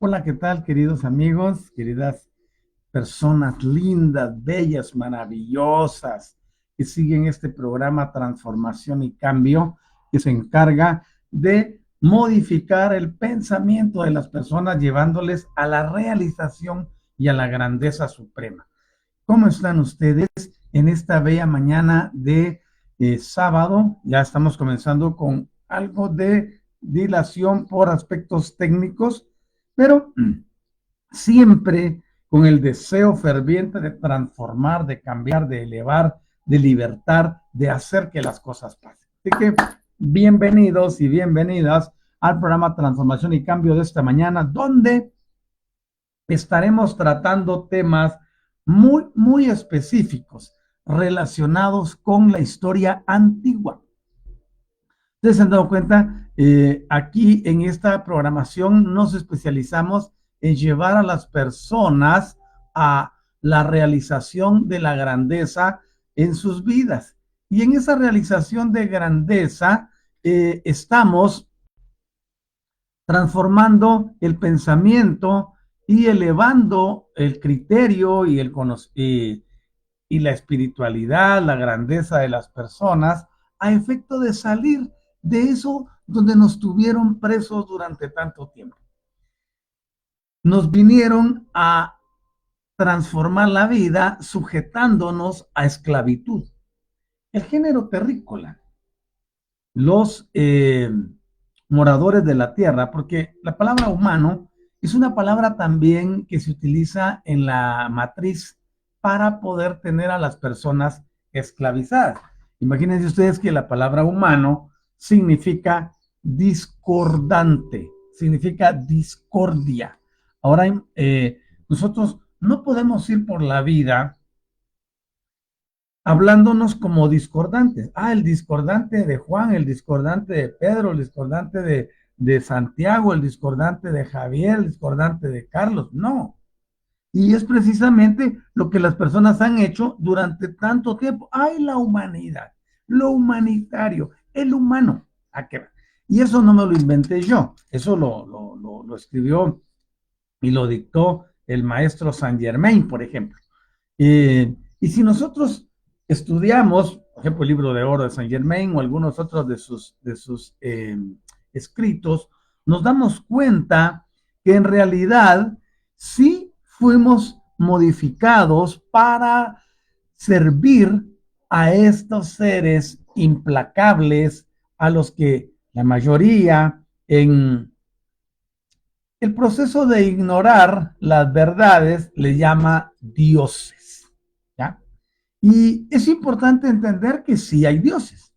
Hola, ¿qué tal, queridos amigos, queridas personas lindas, bellas, maravillosas, que siguen este programa Transformación y Cambio, que se encarga de modificar el pensamiento de las personas, llevándoles a la realización y a la grandeza suprema? ¿Cómo están ustedes en esta bella mañana de sábado? Ya estamos comenzando con algo de dilación por aspectos técnicos, pero siempre con el deseo ferviente de transformar, de cambiar, de elevar, de libertar, de hacer que las cosas pasen. Así que bienvenidos y bienvenidas al programa Transformación y Cambio de esta mañana, donde estaremos tratando temas muy específicos relacionados con la historia antigua. Ustedes se han dado cuenta, aquí en esta programación nos especializamos en llevar a las personas a la realización de la grandeza en sus vidas. Y en esa realización de grandeza estamos transformando el pensamiento y elevando el criterio y la espiritualidad, la grandeza de las personas, a efecto de salir de eso donde nos tuvieron presos durante tanto tiempo. Nos vinieron a transformar la vida sujetándonos a esclavitud. El género terrícola, los moradores de la tierra, porque la palabra humano es una palabra también que se utiliza en la matriz para poder tener a las personas esclavizadas. Imagínense ustedes que la palabra humano significa discordante, significa discordia. Ahora, nosotros no podemos ir por la vida hablándonos como discordantes. El discordante de Juan, el discordante de Pedro, el discordante de Santiago, el discordante de Javier, el discordante de Carlos. No. Y es precisamente lo que las personas han hecho durante tanto tiempo. La humanidad, lo humanitario, el humano. ¿A qué va? Y eso no me lo inventé yo. Eso lo escribió y lo dictó el maestro Saint Germain, por ejemplo. Y si nosotros estudiamos, por ejemplo, el libro de oro de Saint Germain o algunos otros de sus escritos, nos damos cuenta que en realidad sí fuimos modificados para servir a estos seres implacables a los que la mayoría en el proceso de ignorar las verdades le llama dioses, ¿ya? Y es importante entender que sí hay dioses.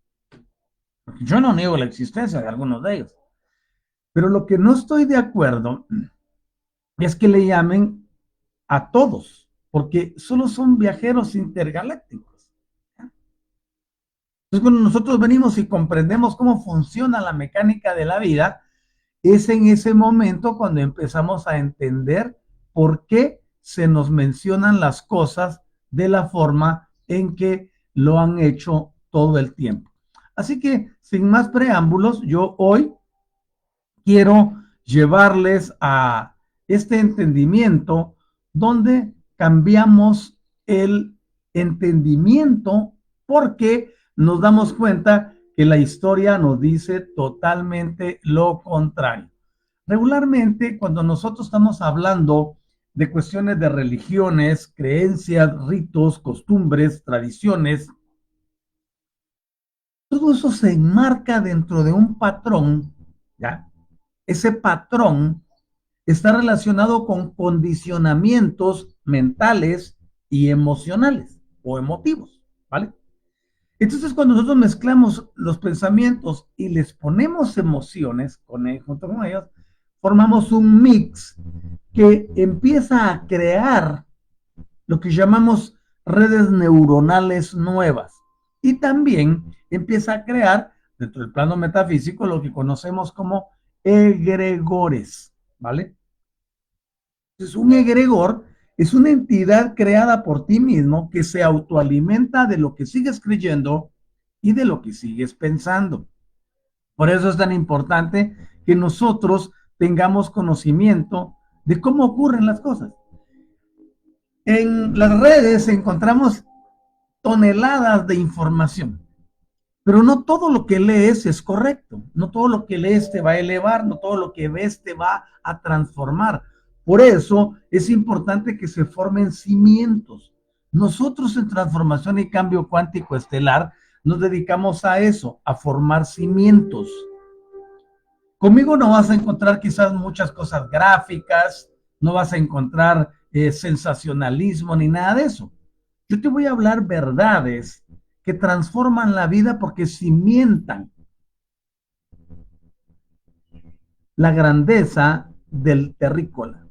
Yo no niego la existencia de algunos de ellos, pero lo que no estoy de acuerdo es que le llamen a todos, porque solo son viajeros intergalácticos. ¿Ya? Entonces, cuando nosotros venimos y comprendemos cómo funciona la mecánica de la vida, es en ese momento cuando empezamos a entender por qué se nos mencionan las cosas de la forma en que lo han hecho todo el tiempo. Así que, sin más preámbulos, yo hoy quiero llevarles a este entendimiento donde cambiamos el entendimiento porque nos damos cuenta que la historia nos dice totalmente lo contrario. Regularmente, cuando nosotros estamos hablando de cuestiones de religiones, creencias, ritos, costumbres, tradiciones, todo eso se enmarca dentro de un patrón, ¿ya? Ese patrón está relacionado con condicionamientos mentales y emocionales o emotivos, ¿vale? Entonces, cuando nosotros mezclamos los pensamientos y les ponemos emociones junto con ellos, formamos un mix que empieza a crear lo que llamamos redes neuronales nuevas y también empieza a crear dentro del plano metafísico lo que conocemos como egregores, ¿vale? Entonces, un egregor es una entidad creada por ti mismo que se autoalimenta de lo que sigues creyendo y de lo que sigues pensando. Por eso es tan importante que nosotros tengamos conocimiento de cómo ocurren las cosas. En las redes encontramos toneladas de información, pero no todo lo que lees es correcto, no todo lo que lees te va a elevar, no todo lo que ves te va a transformar. Por eso es importante que se formen cimientos. Nosotros en Transformación y Cambio Cuántico Estelar nos dedicamos a eso, a formar cimientos. Conmigo no vas a encontrar quizás muchas cosas gráficas, no vas a encontrar sensacionalismo ni nada de eso. Yo te voy a hablar verdades que transforman la vida porque cimientan la grandeza del terrícola.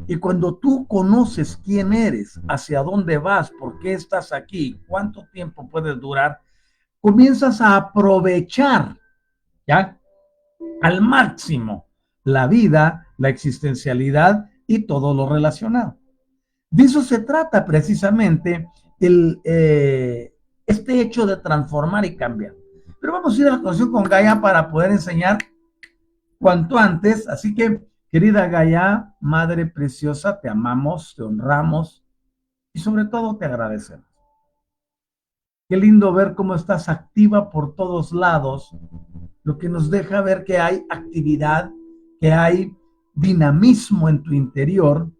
Y cuando tú conoces quién eres, hacia dónde vas, por qué estás aquí, cuánto tiempo puedes durar, comienzas a aprovechar, ¿ya? Al máximo la vida, la existencialidad y todo lo relacionado. De eso se trata precisamente este hecho de transformar y cambiar. Pero vamos a ir a la conexión con Gaia para poder enseñar cuanto antes. Así que, querida Gaia, Madre Preciosa, te amamos, te honramos y sobre todo te agradecemos. Qué lindo ver cómo estás activa por todos lados, lo que nos deja ver que hay actividad, que hay dinamismo en tu interior.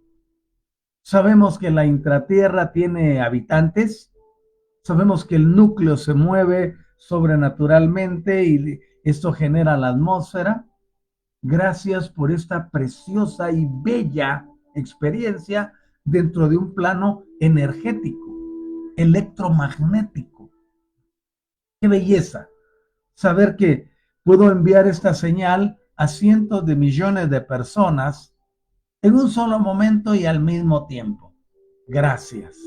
Sabemos que la intratierra tiene habitantes, sabemos que el núcleo se mueve sobrenaturalmente y esto genera la atmósfera. Gracias por esta preciosa y bella experiencia dentro de un plano energético, electromagnético. ¡Qué belleza! Saber que puedo enviar esta señal a cientos de millones de personas en un solo momento y al mismo tiempo. Gracias,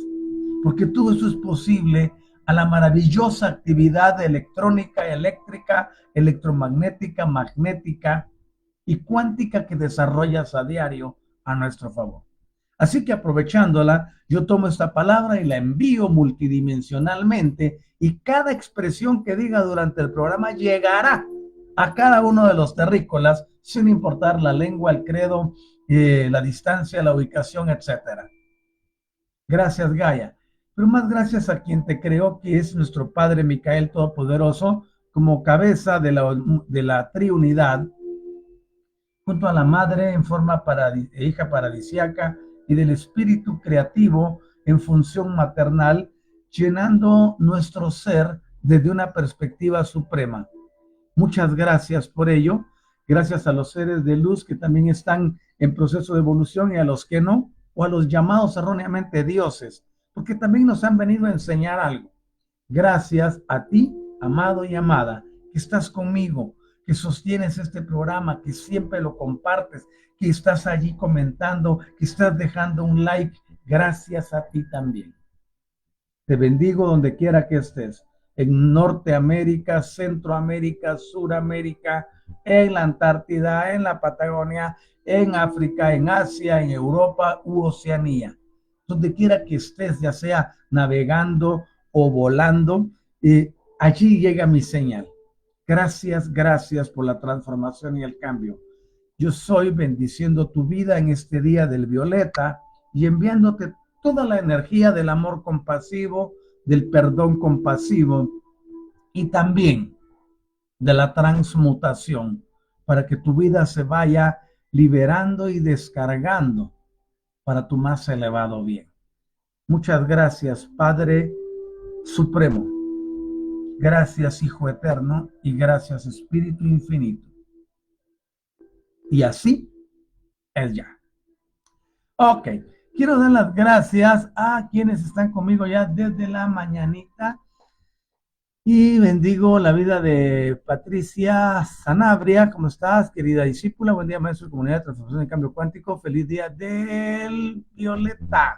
porque todo eso es posible a la maravillosa actividad electrónica, eléctrica, electromagnética, magnética y cuántica que desarrollas a diario a nuestro favor. Así que aprovechándola, yo tomo esta palabra y la envío multidimensionalmente y cada expresión que diga durante el programa llegará a cada uno de los terrícolas sin importar la lengua, el credo, la distancia, la ubicación, etcétera. Gracias, Gaia. Pero más gracias a quien te creó, que es nuestro Padre Micael Todopoderoso, como cabeza de la triunidad, junto a la Madre en forma hija paradisiaca y del Espíritu creativo en función maternal, llenando nuestro ser desde una perspectiva suprema. Muchas gracias por ello. Gracias a los seres de luz que también están en proceso de evolución y a los que no, o a los llamados erróneamente dioses, porque también nos han venido a enseñar algo. Gracias a ti, amado y amada, que estás conmigo, que sostienes este programa, que siempre lo compartes, que estás allí comentando, que estás dejando un like. Gracias a ti también. Te bendigo donde quiera que estés, en Norteamérica, Centroamérica, Suramérica, en la Antártida, en la Patagonia, en África, en Asia, en Europa u Oceanía. Donde quiera que estés, ya sea navegando o volando, allí llega mi señal. Gracias, gracias por la transformación y el cambio. Yo soy bendiciendo tu vida en este día del violeta y enviándote toda la energía del amor compasivo, del perdón compasivo y también de la transmutación para que tu vida se vaya liberando y descargando para tu más elevado bien. Muchas gracias, Padre Supremo. Gracias, Hijo Eterno, y gracias, Espíritu Infinito. Y así es ya. Ok, quiero dar las gracias a quienes están conmigo ya desde la mañanita. Y bendigo la vida de Patricia Sanabria. ¿Cómo estás, querida discípula? Buen día, maestro de comunidad de transformación y cambio cuántico. Feliz día del violeta.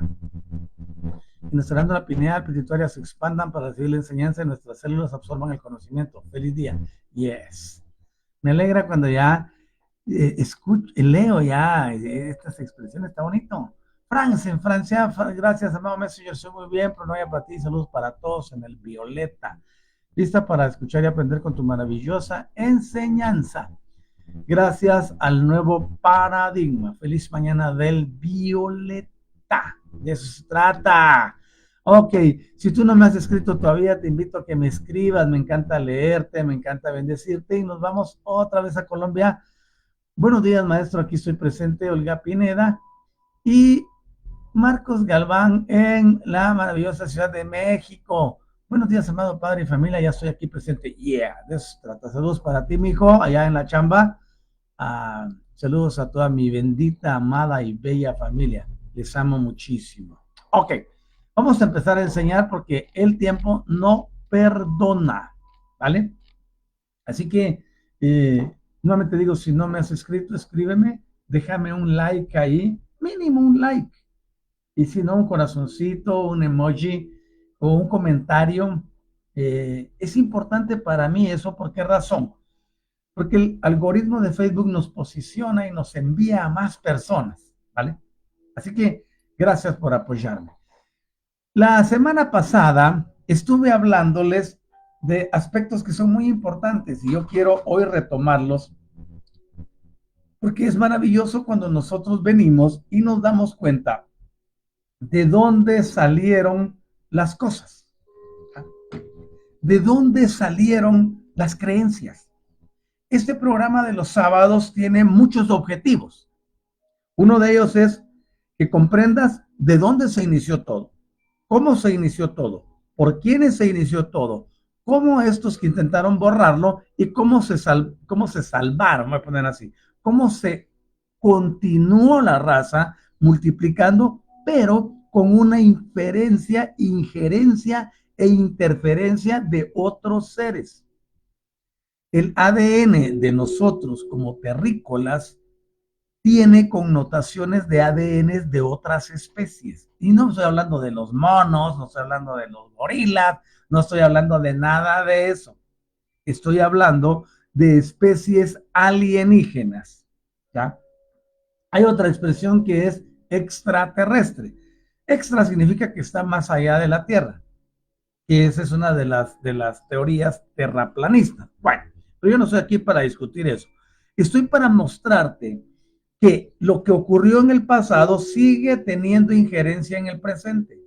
Y nuestra glándula pineal pituitaria se expandan para recibir la enseñanza y nuestras células absorban el conocimiento. Feliz día. Yes. Me alegra cuando ya escucho, leo ya estas expresiones. Está bonito. Francia, en Francia, gracias, amado Messenger. Soy muy bien, pero no hay para ti. Saludos para todos en el violeta. Lista para escuchar y aprender con tu maravillosa enseñanza. gracias al nuevo paradigma. Feliz mañana del violeta. De eso se trata. Ok, si tú no me has escrito todavía, te invito a que me escribas. Me encanta leerte, me encanta bendecirte y nos vamos otra vez a Colombia. Buenos días, maestro. Aquí estoy presente, Olga Pineda y Marcos Galván en la maravillosa Ciudad de México. Buenos días, amado padre y familia. Ya estoy aquí presente. Yeah, de eso se trata. Saludos para ti, mijo, allá en la chamba. Saludos a toda mi bendita, amada y bella familia. Les amo muchísimo. Ok, vamos a empezar a enseñar porque el tiempo no perdona, ¿vale? Así que, nuevamente digo, si no me has escrito, escríbeme, déjame un like ahí, mínimo un like. Y si no, un corazoncito, un emoji o un comentario. Es importante para mí eso. ¿Por qué razón? Porque el algoritmo de Facebook nos posiciona y nos envía a más personas, ¿vale? Así que gracias por apoyarme. La semana pasada estuve hablándoles de aspectos que son muy importantes y yo quiero hoy retomarlos porque es maravilloso cuando nosotros venimos y nos damos cuenta de dónde salieron las cosas, de dónde salieron las creencias. Este programa de los sábados tiene muchos objetivos. Uno de ellos es que comprendas de dónde se inició todo, cómo se inició todo, por quiénes se inició todo, cómo estos que intentaron borrarlo y cómo se salvaron, voy a poner así, cómo se continuó la raza multiplicando, pero con una injerencia e interferencia de otros seres. El ADN de nosotros como terrícolas tiene connotaciones de ADN de otras especies. Y no estoy hablando de los monos, no estoy hablando de los gorilas, no estoy hablando de nada de eso. Estoy hablando de especies alienígenas. ¿Ya? Hay otra expresión que es extraterrestre. Extra significa que está más allá de la Tierra. Y esa es una de las teorías terraplanistas. Bueno, pero yo no estoy aquí para discutir eso. Estoy para mostrarte que lo que ocurrió en el pasado sigue teniendo injerencia en el presente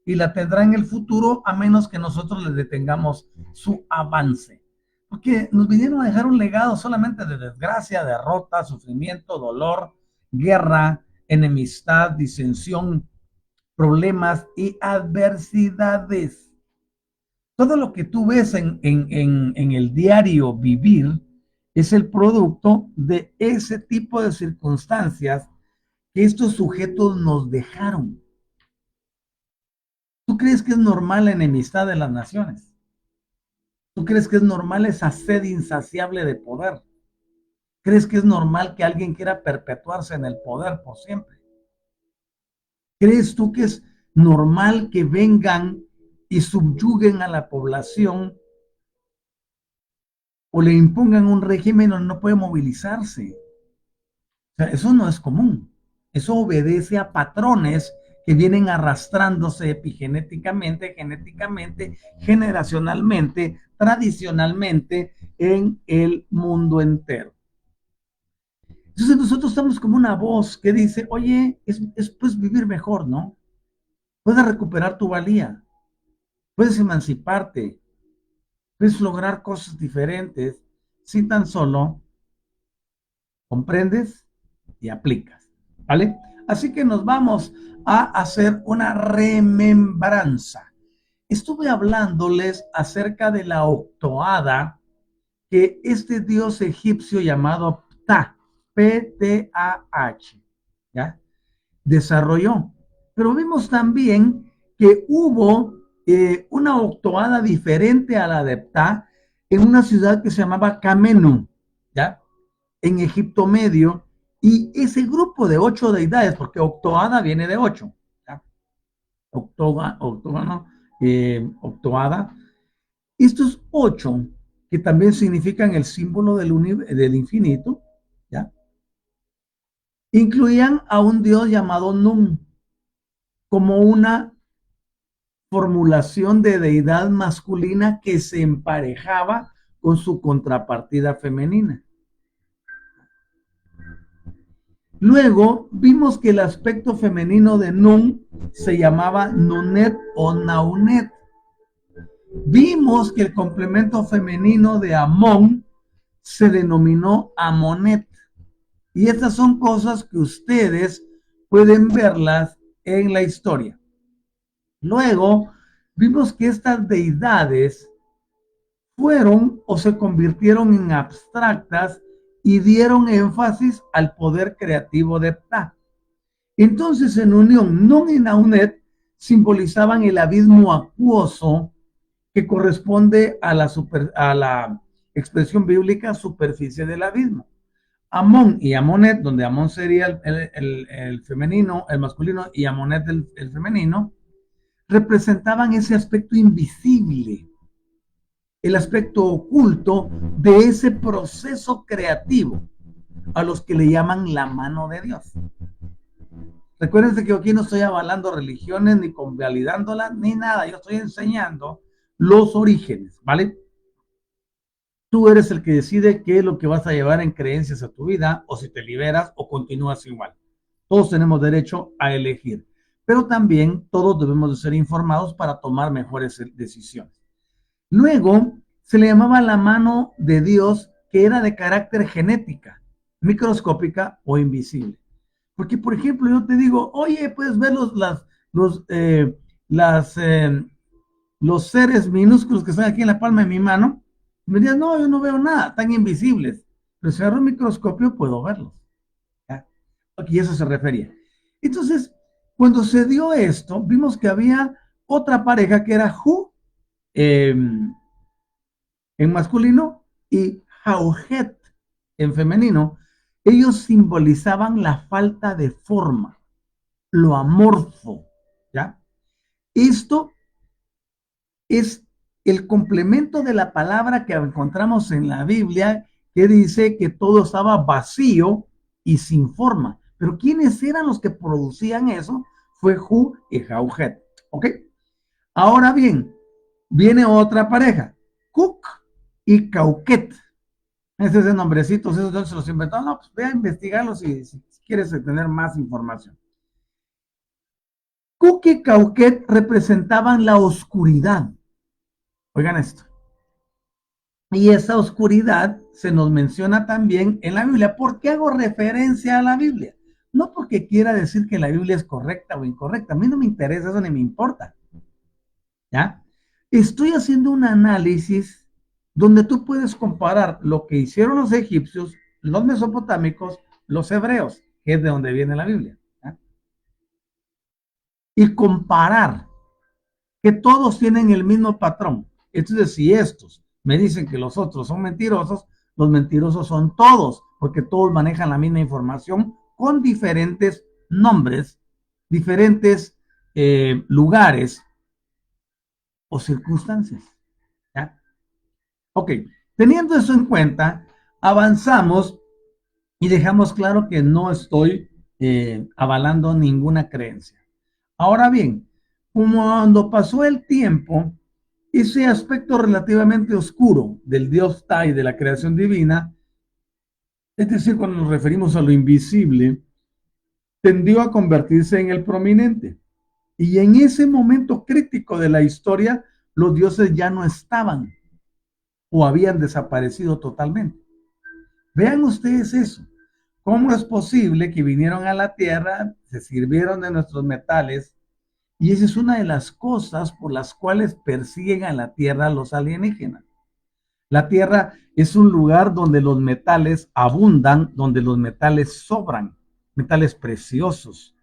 y la tendrá en el futuro a menos que nosotros le detengamos su avance. Porque nos vinieron a dejar un legado solamente de desgracia, derrota, sufrimiento, dolor, guerra, enemistad, disensión, problemas y adversidades. Todo lo que tú ves en el diario vivir es el producto de ese tipo de circunstancias que estos sujetos nos dejaron. ¿Tú crees que es normal la enemistad de las naciones? ¿Tú crees que es normal esa sed insaciable de poder? ¿Crees que es normal que alguien quiera perpetuarse en el poder por siempre? ¿Crees tú que es normal que vengan y subyuguen a la población o le impongan un régimen donde no puede movilizarse? O sea, eso no es común. Eso obedece a patrones que vienen arrastrándose epigenéticamente, genéticamente, generacionalmente, tradicionalmente en el mundo entero. Entonces nosotros estamos como una voz que dice, oye, pues vivir mejor, ¿no? Puedes recuperar tu valía, puedes emanciparte, puedes lograr cosas diferentes si tan solo comprendes y aplicas, ¿vale? Así que nos vamos a hacer una remembranza. Estuve hablándoles acerca de la octoada que este dios egipcio llamado Ptah, P-T-A-H, ¿ya? Desarrolló. Pero vimos también que hubo una octoada diferente a la de Ptah en una ciudad que se llamaba Kamenu, ¿ya? En Egipto Medio, y ese grupo de 8 deidades, porque octoada viene de 8, ¿ya? Octógono, octoada, estos 8 que también significan el símbolo del infinito, ¿ya? Incluían a un dios llamado Nun como una formulación de deidad masculina que se emparejaba con su contrapartida femenina. Luego vimos que el aspecto femenino de Nun se llamaba Nunet o Naunet. Vimos que el complemento femenino de Amón se denominó Amonet. Y estas son cosas que ustedes pueden verlas en la historia. Luego vimos que estas deidades fueron o se convirtieron en abstractas y dieron énfasis al poder creativo de Ptah. Entonces, en unión, Non y Naunet simbolizaban el abismo acuoso que corresponde a la expresión bíblica superficie del abismo. Amón y Amonet, donde Amón sería el femenino, el masculino, y Amonet el femenino, representaban ese aspecto invisible, el aspecto oculto de ese proceso creativo, a los que le llaman la mano de Dios. Recuérdense que aquí no estoy avalando religiones, ni convalidándolas, ni nada. Yo estoy enseñando los orígenes, ¿vale? Tú eres el que decide qué es lo que vas a llevar en creencias a tu vida, o si te liberas o continúas igual. Todos tenemos derecho a elegir, pero también todos debemos de ser informados para tomar mejores decisiones. Luego se le llamaba la mano de Dios, que era de carácter genética, microscópica o invisible. Porque, por ejemplo, yo te digo, oye, puedes ver los, las, los seres minúsculos que están aquí en la palma de mi mano. Y me dirías, no, yo no veo nada, están invisibles. Pero si agarro un microscopio, puedo verlos. ¿Ya? Y eso se refería. Entonces, cuando se dio esto, vimos que había otra pareja que era Hu, en masculino, y Jauhet en femenino. Ellos simbolizaban la falta de forma, lo amorfo, ¿ya? Esto es el complemento de la palabra que encontramos en la Biblia, que dice que todo estaba vacío y sin forma. Pero ¿quiénes eran los que producían eso? Fue Hu y Jauhet, ¿ok? Ahora bien, viene otra pareja, Kuk y Cauquet. Ese es el nombrecito, esos se los inventó. No, pues ve a investigarlos si quieres tener más información. Kuk y Cauquet representaban la oscuridad. Oigan esto. Y esa oscuridad se nos menciona también en la Biblia. ¿Por qué hago referencia a la Biblia? No porque quiera decir que la Biblia es correcta o incorrecta. A mí no me interesa eso ni me importa. ¿Ya? Estoy haciendo un análisis donde tú puedes comparar lo que hicieron los egipcios, los mesopotámicos, los hebreos, que es de donde viene la Biblia. ¿Ya? Y comparar que todos tienen el mismo patrón. Entonces, si estos me dicen que los otros son mentirosos, los mentirosos son todos, porque todos manejan la misma información con diferentes nombres, diferentes lugares o circunstancias. ¿Ya? Ok, teniendo eso en cuenta, avanzamos y dejamos claro que no estoy avalando ninguna creencia. Ahora bien, cuando pasó el tiempo, ese aspecto relativamente oscuro del Dios Tai, de la creación divina, es decir, cuando nos referimos a lo invisible, tendió a convertirse en el prominente. Y en ese momento crítico de la historia, los dioses ya no estaban o habían desaparecido totalmente. Vean ustedes eso. ¿Cómo es posible que vinieron a la Tierra, se sirvieron de nuestros metales? Y esa es una de las cosas por las cuales persiguen a la Tierra los alienígenas. La Tierra es un lugar donde los metales abundan, donde los metales sobran, metales preciosos,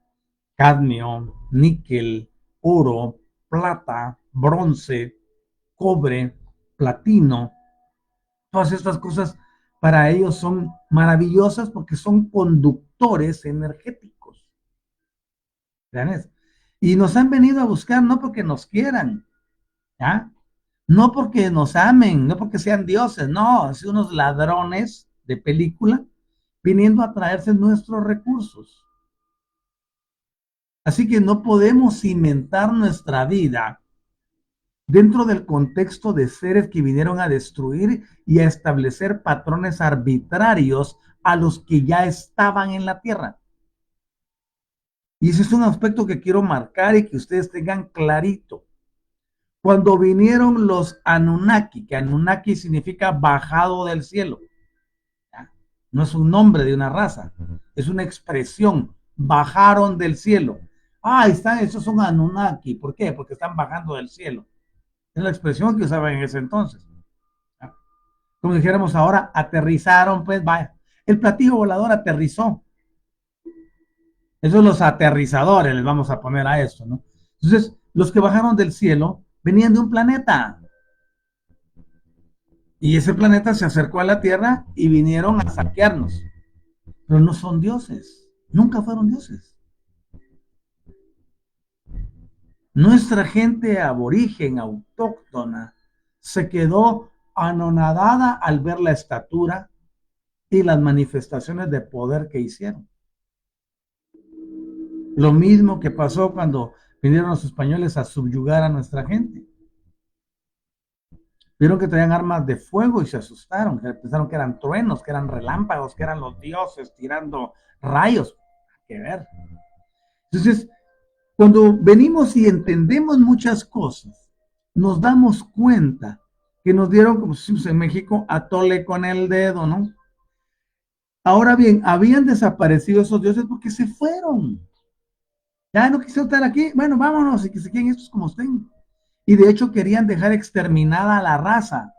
cadmio, níquel, oro, plata, bronce, cobre, platino. Todas estas cosas para ellos son maravillosas porque son conductores energéticos. Vean eso. Y nos han venido a buscar no porque nos quieran, ¿ya? No porque nos amen, no porque sean dioses, no, son unos ladrones de película viniendo a traerse nuestros recursos. Así que no podemos cimentar nuestra vida dentro del contexto de seres que vinieron a destruir y a establecer patrones arbitrarios a los que ya estaban en la tierra. Y ese es un aspecto que quiero marcar y que ustedes tengan clarito. Cuando vinieron los Anunnaki, que Anunnaki significa bajado del cielo, ¿ya? No es un nombre de una raza, es una expresión, bajaron del cielo. Ah, están, esos son Anunnaki. ¿Por qué? Porque están bajando del cielo. Es la expresión que usaban en ese entonces. ¿Ya? Como dijéramos ahora, aterrizaron, pues vaya. El platillo volador aterrizó. Esos los aterrizadores, les vamos a poner a esto, ¿no? Entonces, los que bajaron del cielo venían de un planeta. Y ese planeta se acercó a la Tierra y vinieron a saquearnos. Pero no son dioses. Nunca fueron dioses. Nuestra gente aborigen, autóctona, se quedó anonadada al ver la estatura y las manifestaciones de poder que hicieron. Lo mismo que pasó cuando vinieron los españoles a subyugar a nuestra gente. Vieron que traían armas de fuego y se asustaron. Pensaron que eran truenos, que eran relámpagos, que eran los dioses tirando rayos. Que ver. Entonces, cuando venimos y entendemos muchas cosas, nos damos cuenta que nos dieron, como decimos en México, a tole con el dedo, ¿no? Ahora bien, habían desaparecido esos dioses porque se fueron. Ya no quisieron estar aquí, bueno, vámonos y que se queden estos como estén. Y de hecho querían dejar exterminada a la raza,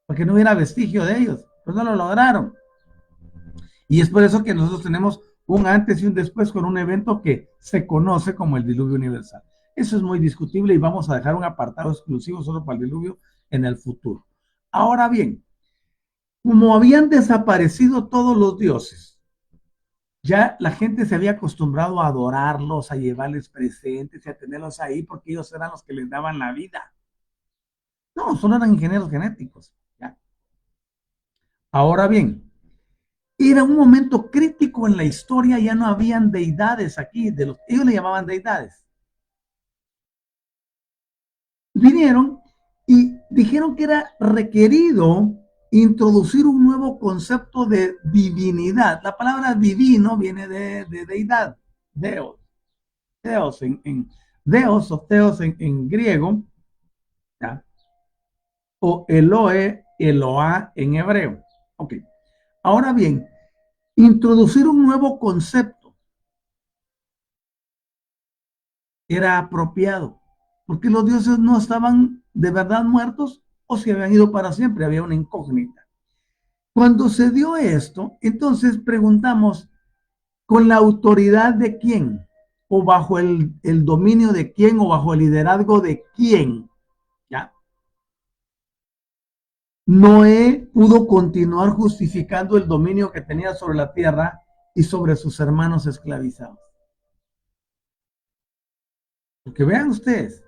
para que no hubiera vestigio de ellos. Pues no lo lograron. Y es por eso que nosotros tenemos un antes y un después con un evento que se conoce como el diluvio universal. Eso es muy discutible y vamos a dejar un apartado exclusivo solo para el diluvio en el futuro. Ahora bien, como habían desaparecido todos los dioses, ya la gente se había acostumbrado a adorarlos, a llevarles presentes y a tenerlos ahí porque ellos eran los que les daban la vida. No, solo eran ingenieros genéticos. ¿Ya? Ahora bien, era un momento crítico en la historia, ya no habían deidades aquí, ellos le llamaban deidades. Vinieron y dijeron que era requerido introducir un nuevo concepto de divinidad. La palabra divino viene de deidad, Deos, Deos Deos o Theos en griego, ¿ya? O Eloe, Eloá en hebreo. Ok. Ahora bien, introducir un nuevo concepto era apropiado, porque los dioses no estaban de verdad muertos o se habían ido para siempre, había una incógnita. Cuando se dio esto, entonces preguntamos, ¿con la autoridad de quién? ¿O bajo el dominio de quién? ¿O bajo el liderazgo de quién? ¿Ya? Noé pudo continuar justificando el dominio que tenía sobre la tierra y sobre sus hermanos esclavizados. Porque vean ustedes,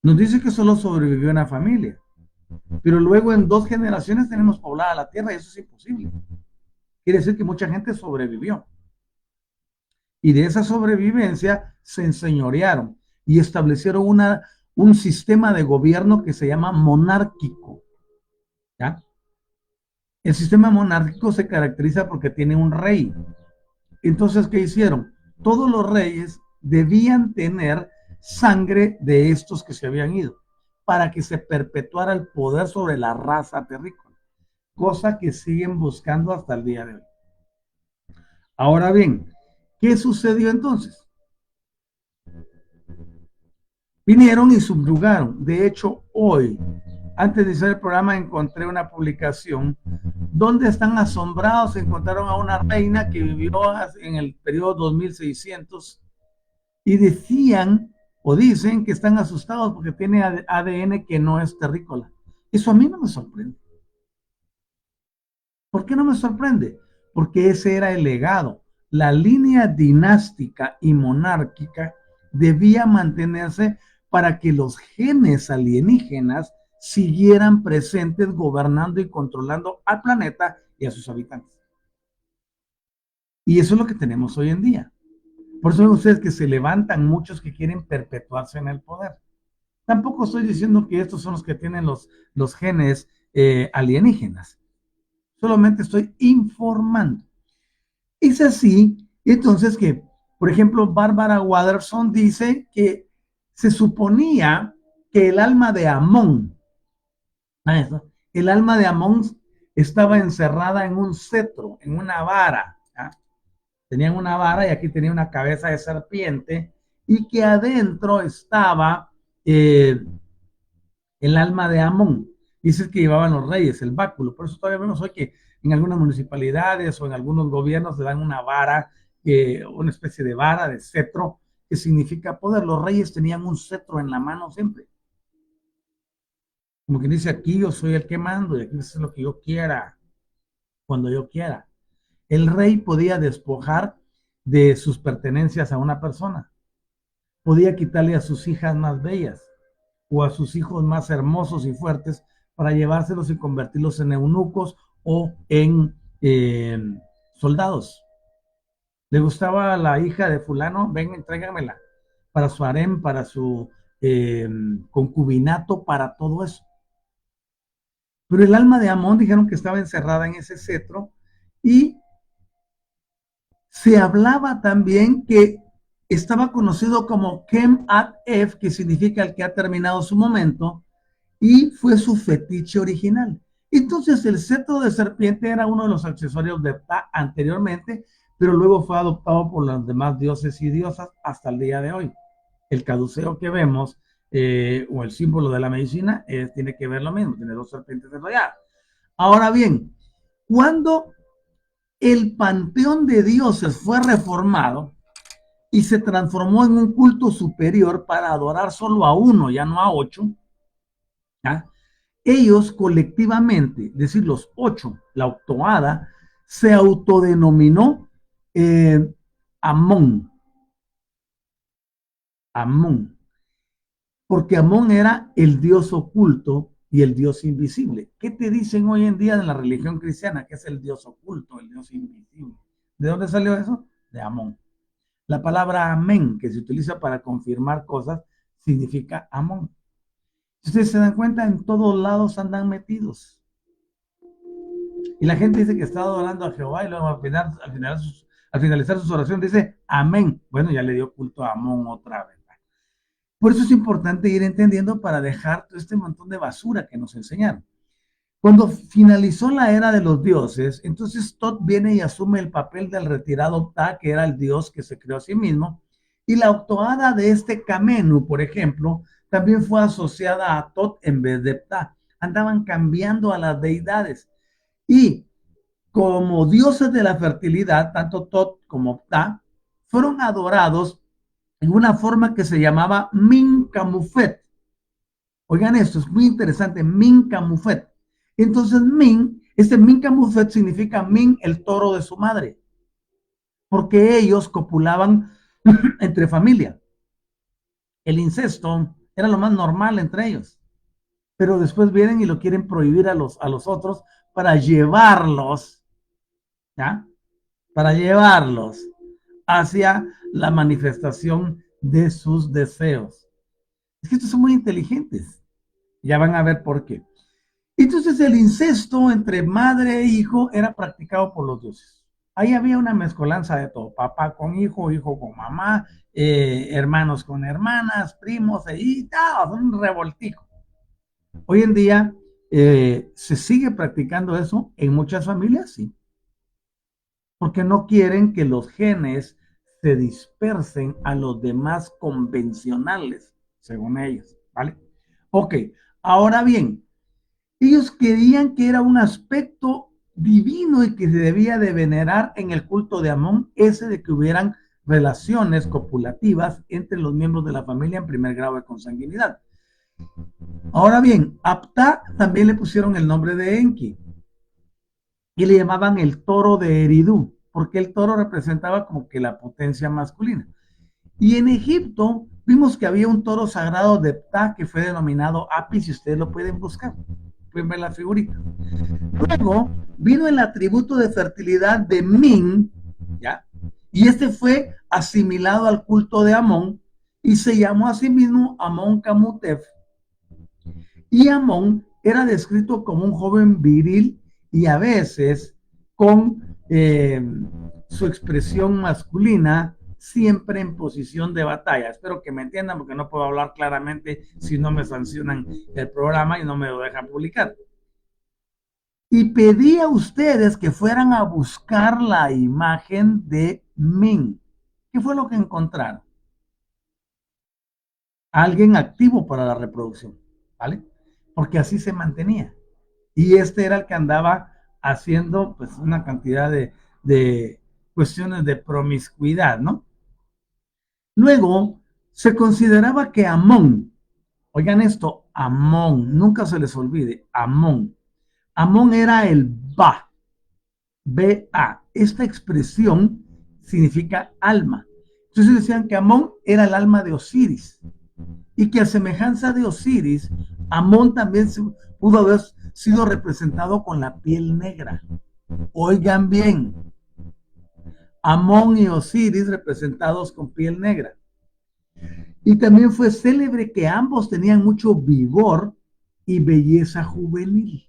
nos dice que solo sobrevivió una familia, pero luego en 2 generaciones tenemos poblada la tierra y eso es imposible. Quiere decir que mucha gente sobrevivió. Y de esa sobrevivencia se enseñorearon y establecieron un sistema de gobierno que se llama monárquico. ¿Ya? El sistema monárquico se caracteriza porque tiene un rey. Entonces, ¿qué hicieron? Todos los reyes debían tener sangre de estos que se habían ido para que se perpetuara el poder sobre la raza terrícola, cosa que siguen buscando hasta el día de hoy. Ahora bien, ¿qué sucedió entonces? Vinieron y subyugaron. De hecho, hoy, antes de hacer el programa, encontré una publicación donde están asombrados. Encontraron a una reina que vivió en el periodo 2600 y decían o dicen que están asustados porque tiene ADN que no es terrícola. Eso a mí no me sorprende. ¿Por qué no me sorprende? Porque ese era el legado. La línea dinástica y monárquica debía mantenerse para que los genes alienígenas siguieran presentes gobernando y controlando al planeta y a sus habitantes. Y eso es lo que tenemos hoy en día. Por eso ven ustedes que se levantan muchos que quieren perpetuarse en el poder. Tampoco estoy diciendo que estos son los que tienen los genes alienígenas. Solamente estoy informando. Es así, entonces, que Por ejemplo, Barbara Watterson dice que se suponía que el alma de Amón, el alma de Amón estaba encerrada en un cetro, en una vara. ¿Ya? Tenían una vara y aquí tenía una cabeza de serpiente y que adentro estaba el alma de Amón. Dice que llevaban los reyes, el báculo. Por eso todavía vemos hoy que en algunas municipalidades o en algunos gobiernos le dan una vara, una especie de vara, de cetro, que significa poder. Los reyes tenían un cetro en la mano siempre. Como quien dice, aquí yo soy el que mando y aquí es lo que yo quiera, cuando yo quiera. El rey podía despojar de sus pertenencias a una persona. Podía quitarle a sus hijas más bellas o a sus hijos más hermosos y fuertes para llevárselos y convertirlos en eunucos o en soldados. Le gustaba a la hija de fulano, ven, entrégamela para su harem, para su concubinato, para todo eso. Pero el alma de Amón dijeron que estaba encerrada en ese cetro y se hablaba también que estaba conocido como Kem At Ef, que significa el que ha terminado su momento, y fue su fetiche original. Entonces el cetro de serpiente era uno de los accesorios de Ptah anteriormente, pero luego fue adoptado por los demás dioses y diosas hasta el día de hoy. El caduceo que vemos, o el símbolo de la medicina, tiene que ver lo mismo, tiene dos serpientes enrolladas. Ahora bien, cuando el panteón de dioses fue reformado y se transformó en un culto superior para adorar solo a uno, ya no a 8, ¿ya? Ellos colectivamente, es decir, los 8, la octoada, se autodenominó Amón. Amón. Porque Amón era el dios oculto y el dios invisible. ¿Qué te dicen hoy en día en la religión cristiana? Que es el dios oculto, el dios invisible. ¿De dónde salió eso? De Amón. La palabra amén, que se utiliza para confirmar cosas, significa Amón. Si ustedes se dan cuenta, en todos lados andan metidos. Y la gente dice que está adorando a Jehová y luego al finalizar sus oraciones dice amén. Bueno, ya le dio culto a Amón otra vez. Por eso es importante ir entendiendo para dejar todo este montón de basura que nos enseñaron. Cuando finalizó la era de los dioses, entonces Tot viene y asume el papel del retirado Ptah, que era el dios que se creó a sí mismo, y la octoada de este Kamenu, por ejemplo, también fue asociada a Tot en vez de Ptah. Andaban cambiando a las deidades. Y como dioses de la fertilidad, tanto Tot como Ptah, fueron adorados en una forma que se llamaba Min-Camufet. Oigan esto, es muy interesante, Min-Camufet. Entonces este Min-Camufet significa Min, el toro de su madre, porque ellos copulaban entre familia. El incesto era lo más normal entre ellos, pero después vienen y lo quieren prohibir a los otros para llevarlos, ¿ya? Para llevarlos hacia la manifestación de sus deseos. Es que estos son muy inteligentes. Ya van a ver por qué. Entonces el incesto entre madre e hijo era practicado por los dioses. Ahí había una mezcolanza de todo, papá con hijo, hijo con mamá, hermanos con hermanas, primos, y tal, un revoltijo. Hoy en día se sigue practicando eso en muchas familias, sí, porque no quieren que los genes se dispersen a los demás convencionales, según ellos, ¿vale? Ok, ahora bien, ellos creían que era un aspecto divino y que se debía de venerar en el culto de Amón, ese de que hubieran relaciones copulativas entre los miembros de la familia en primer grado de consanguinidad. Ahora bien, a Ptah también le pusieron el nombre de Enki y le llamaban el toro de Eridú, porque el toro representaba como que la potencia masculina. Y en Egipto vimos que había un toro sagrado de Ptah que fue denominado Apis, y ustedes lo pueden buscar, pueden ver la figurita. Luego vino el atributo de fertilidad de Min, ¿ya? Y este fue asimilado al culto de Amón y se llamó a sí mismo Amón Camutef. Y Amón era descrito como un joven viril y a veces con su expresión masculina siempre en posición de batalla. Espero que me entiendan porque no puedo hablar claramente si no me sancionan el programa y no me lo dejan publicar. Y pedí a ustedes que fueran a buscar la imagen de Min. ¿Qué fue lo que encontraron? Alguien activo para la reproducción, ¿vale? Porque así se mantenía. Y este era el que andaba haciendo pues una cantidad de cuestiones de promiscuidad, ¿no? Luego, se consideraba que Amón, oigan esto, Amón, nunca se les olvide, Amón. Amón era el Ba, B-A. Esta expresión significa alma. Entonces decían que Amón era el alma de Osiris y que a semejanza de Osiris, Amón también pudo haber sido representado con la piel negra. Oigan bien, Amón y Osiris representados con piel negra. Y también fue célebre que ambos tenían mucho vigor y belleza juvenil.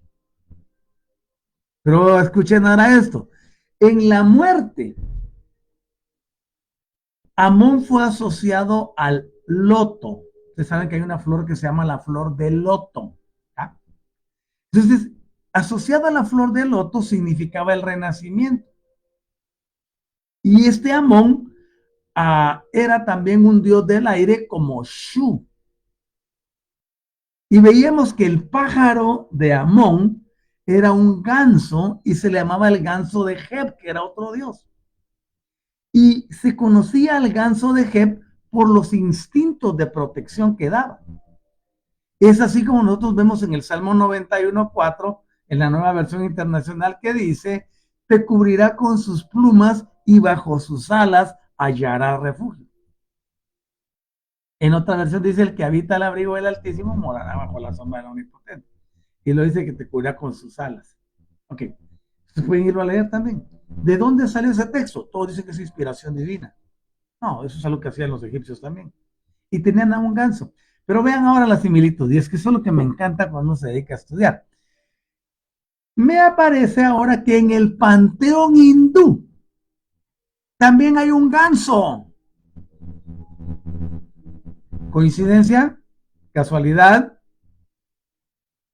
Pero escuchen ahora esto. En la muerte, Amón fue asociado al loto. Ustedes saben que hay una flor que se llama la flor del loto. ¿Ah? Entonces, asociada a la flor del loto significaba el renacimiento. Y este Amón era también un dios del aire como Shu. Y veíamos que el pájaro de Amón era un ganso y se le llamaba el ganso de Heb, que era otro dios. Y se conocía al ganso de Heb por los instintos de protección que daba. Es así como nosotros vemos en el Salmo 91:4, en la Nueva Versión Internacional, que dice, te cubrirá con sus plumas y bajo sus alas hallará refugio. En otra versión dice, el que habita el abrigo del Altísimo morará bajo la sombra del Omnipotente. Y lo dice que te cubrirá con sus alas. Ok, ustedes pueden irlo a leer también. ¿De dónde salió ese texto? Todos dicen que es inspiración divina. No, eso es algo que hacían los egipcios también. Y tenían a un ganso. Pero vean ahora la similitud, y es que eso es lo que me encanta cuando uno se dedica a estudiar. Me aparece ahora que en el panteón hindú también hay un ganso. ¿Coincidencia? ¿Casualidad?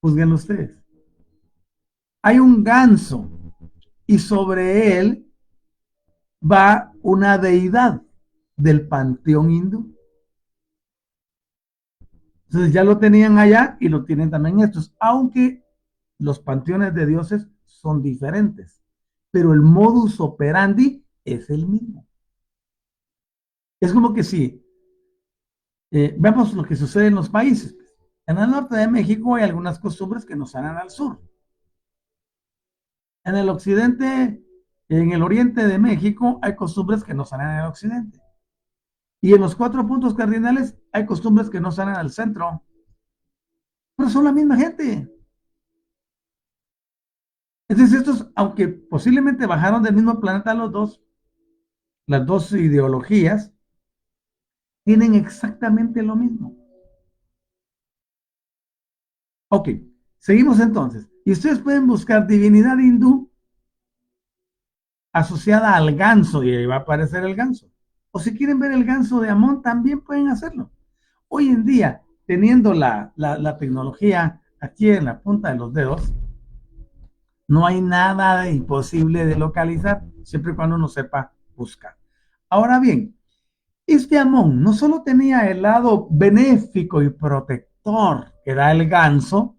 Juzguen ustedes. Hay un ganso y sobre él va una deidad del panteón hindú. Entonces ya lo tenían allá y lo tienen también estos, aunque los panteones de dioses son diferentes, pero el modus operandi es el mismo. Es como que si vemos lo que sucede en los países. En el norte de México hay algunas costumbres que nos salen al sur. En el occidente, en el oriente de México, hay costumbres que no salen en el occidente. Y en los 4 puntos cardinales hay costumbres que no salen al centro. Pero son la misma gente. Entonces estos, aunque posiblemente bajaron del mismo planeta los dos, las dos ideologías, tienen exactamente lo mismo. Ok, seguimos entonces. Y ustedes pueden buscar divinidad hindú asociada al ganso y ahí va a aparecer el ganso. O si quieren ver el ganso de Amón, también pueden hacerlo. Hoy en día, teniendo la tecnología aquí en la punta de los dedos, no hay nada de imposible de localizar, siempre y cuando uno sepa buscar. Ahora bien, este Amón no solo tenía el lado benéfico y protector que da el ganso,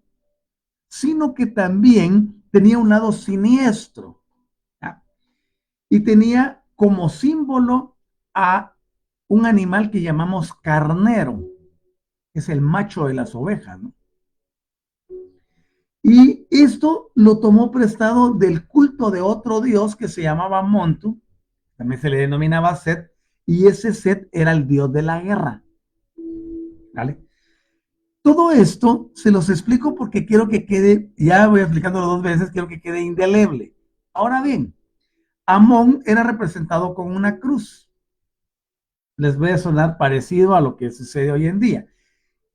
sino que también tenía un lado siniestro. ¿Ya? Y tenía como símbolo a un animal que llamamos carnero, que es el macho de las ovejas, ¿no? Y esto lo tomó prestado del culto de otro dios que se llamaba Montu, también se le denominaba Set, y ese Set era el dios de la guerra. ¿Vale? Todo esto se los explico porque quiero que quede, ya voy explicándolo 2 veces, quiero que quede indeleble. Ahora bien, Amón era representado con una cruz. Les voy a sonar parecido a lo que sucede hoy en día.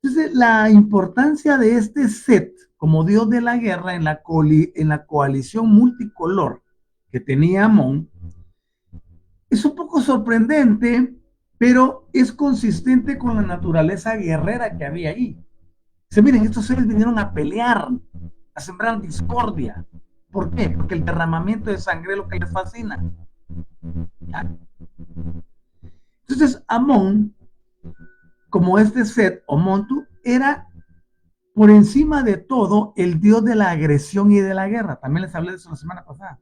Entonces, la importancia de este Set como dios de la guerra en la coalición multicolor que tenía Amón es un poco poco sorprendente, pero es consistente con la naturaleza guerrera que había ahí. Dice, miren, estos seres vinieron a pelear, a sembrar discordia. ¿Por qué? Porque el derramamiento de sangre es lo que les fascina. ¿Ya? Entonces, Amón, como este Set o Montu, era por encima de todo el dios de la agresión y de la guerra. También les hablé de eso la semana pasada.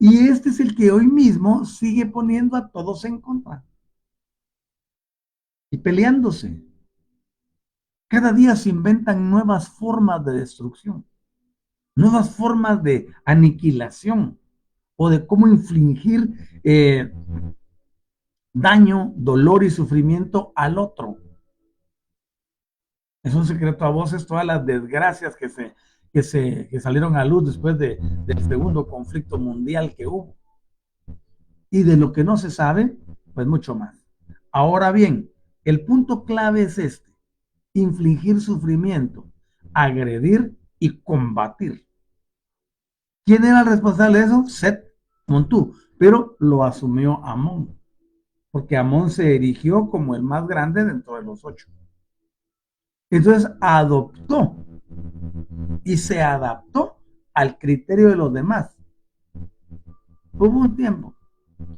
Y este es el que hoy mismo sigue poniendo a todos en contra y peleándose. Cada día se inventan nuevas formas de destrucción, nuevas formas de aniquilación o de cómo infligir daño, dolor y sufrimiento al otro. Es un secreto a voces todas las desgracias que salieron a luz después del segundo conflicto mundial que hubo. Y de lo que no se sabe, pues mucho más. Ahora bien, el punto clave es este: infligir sufrimiento, agredir y combatir. ¿Quién era el responsable de eso? Set Montú, pero lo asumió Amón, porque Amón se erigió como el más grande dentro de los 8. Entonces adoptó y se adaptó al criterio de los demás. Hubo un tiempo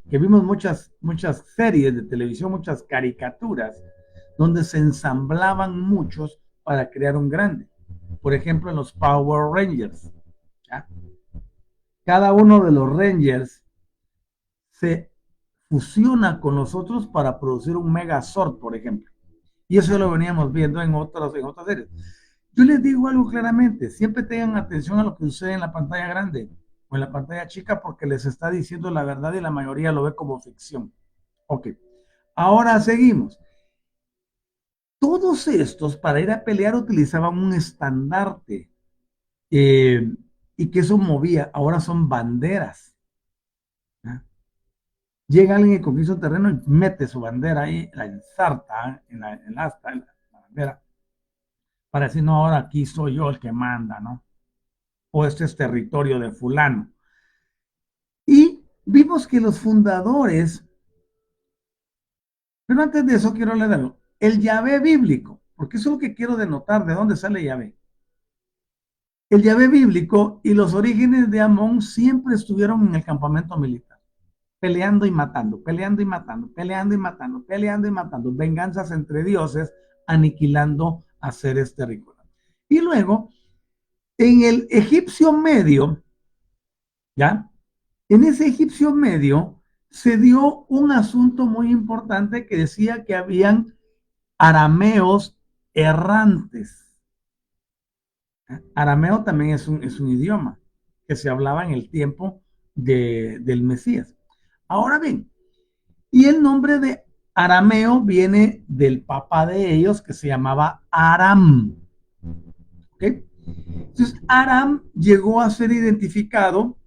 que vimos muchas series de televisión, muchas caricaturas, donde se ensamblaban muchos para crear un grande. Por ejemplo, en los Power Rangers. ¿Ya? Cada uno de los Rangers se fusiona con los otros para producir un Megazord, por ejemplo. Y eso lo veníamos viendo en otras series. Yo les digo algo claramente, siempre tengan atención a lo que sucede en la pantalla grande o en la pantalla chica porque les está diciendo la verdad y la mayoría lo ve como ficción. Ok, ahora seguimos. Todos estos para ir a pelear utilizaban un estandarte eh, y que eso movía, ahora son banderas. ¿Ya? Llega alguien y conquista un terreno y mete su bandera ahí, la ensarta en el asta, en la bandera, para decir, no, ahora aquí soy yo el que manda, ¿no? O este es territorio de fulano. Y vimos que los fundadores, pero antes de eso quiero leer algo, el Yahvé bíblico, porque eso es lo que quiero denotar, de dónde sale Yahvé. El Yahvé bíblico y los orígenes de Amón siempre estuvieron en el campamento militar, peleando y matando, peleando y matando, peleando y matando, peleando y matando, venganzas entre dioses, aniquilando a seres terrícolas. Y luego, en el egipcio medio, ¿ya? En ese egipcio medio se dio un asunto muy importante que decía que habían arameos errantes. Arameo también es un idioma que se hablaba en el tiempo del Mesías. Ahora bien, y el nombre de arameo viene del papá de ellos que se llamaba Aram. ¿Okay? Entonces, Aram llegó a ser identificado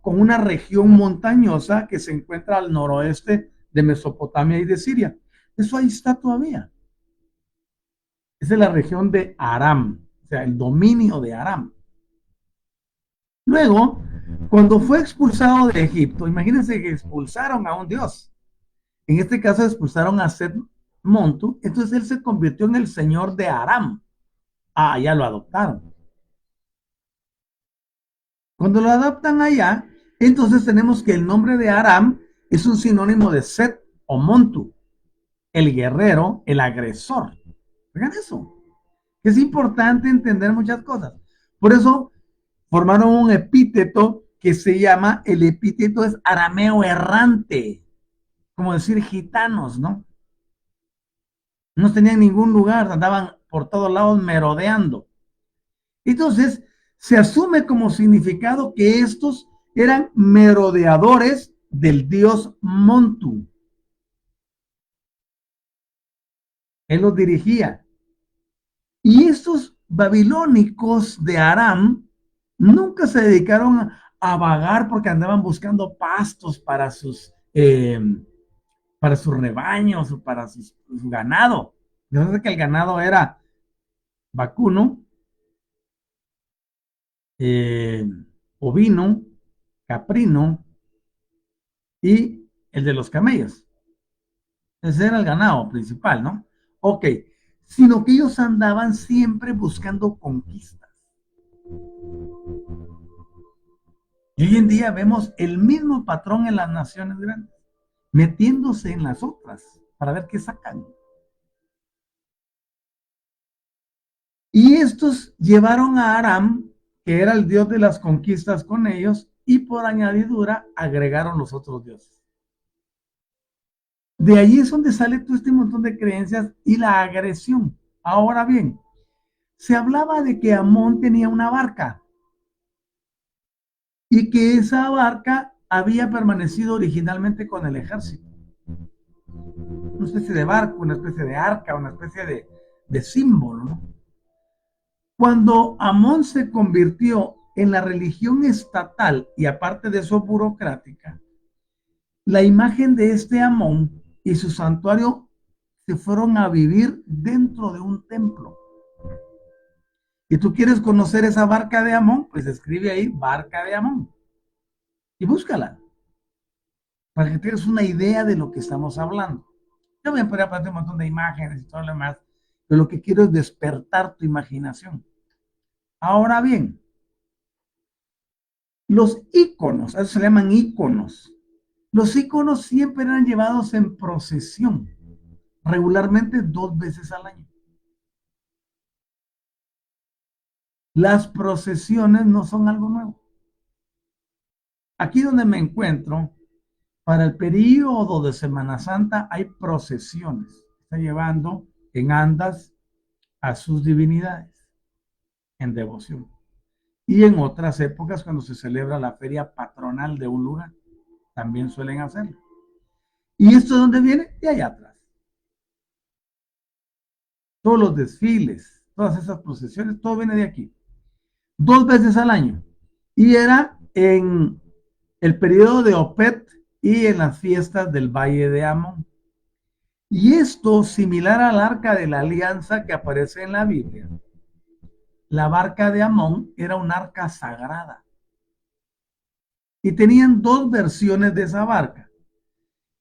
con una región montañosa que se encuentra al noroeste de Mesopotamia y de Siria. Eso ahí está todavía. Esa es la región de Aram, o sea, el dominio de Aram. Luego, cuando fue expulsado de Egipto, imagínense que expulsaron a un dios. En este caso expulsaron a Set Montu, entonces él se convirtió en el señor de Aram. Ah, ya lo adoptaron. Cuando lo adoptan allá, entonces tenemos que el nombre de Aram es un sinónimo de Set o Montu, el guerrero, el agresor. Vean eso. Es importante entender muchas cosas. Por eso formaron un epíteto que se llama, el epíteto es arameo errante, como decir gitanos, ¿no? No tenían ningún lugar, andaban por todos lados merodeando. Entonces, se asume como significado que estos eran merodeadores del dios Montu. Él los dirigía. Y estos babilónicos de Aram nunca se dedicaron a vagar porque andaban buscando pastos para sus rebaños o para su ganado. Yo sé que el ganado era vacuno, eh, ovino, caprino y el de los camellos. Ese era el ganado principal, ¿no? Ok, sino que ellos andaban siempre buscando conquistas. Y hoy en día vemos el mismo patrón en las naciones grandes, metiéndose en las otras para ver qué sacan. Y estos llevaron a Aram, que era el dios de las conquistas con ellos, y por añadidura agregaron los otros dioses. De ahí es donde sale todo este montón de creencias y la agresión. Ahora bien, se hablaba de que Amón tenía una barca y que esa barca había permanecido originalmente con el ejército. Una especie de barco, una especie de arca, una especie de símbolo, ¿no? Cuando Amón se convirtió en la religión estatal y aparte de eso burocrática, la imagen de este Amón y su santuario se fueron a vivir dentro de un templo. Y tú quieres conocer esa barca de Amón, pues escribe ahí barca de Amón y búscala para que tengas una idea de lo que estamos hablando. Yo voy a poner aparte un montón de imágenes y todo lo demás, pero lo que quiero es despertar tu imaginación. Ahora bien, los íconos, a eso se llaman íconos. Los íconos siempre eran llevados en procesión, regularmente 2 veces al año. Las procesiones no son algo nuevo. Aquí donde me encuentro, para el periodo de Semana Santa hay procesiones. Está llevando en andas a sus divinidades en devoción. Y en otras épocas, cuando se celebra la feria patronal de un lugar, también suelen hacerlo. ¿Y esto de dónde viene? De allá atrás. Todos los desfiles, todas esas procesiones, todo viene de aquí. 2 veces al año. Y era en el periodo de Opet y en las fiestas del Valle de Amón. Y esto similar al arca de la alianza que aparece en la Biblia. La barca de Amón era un arca sagrada. Y tenían 2 versiones de esa barca.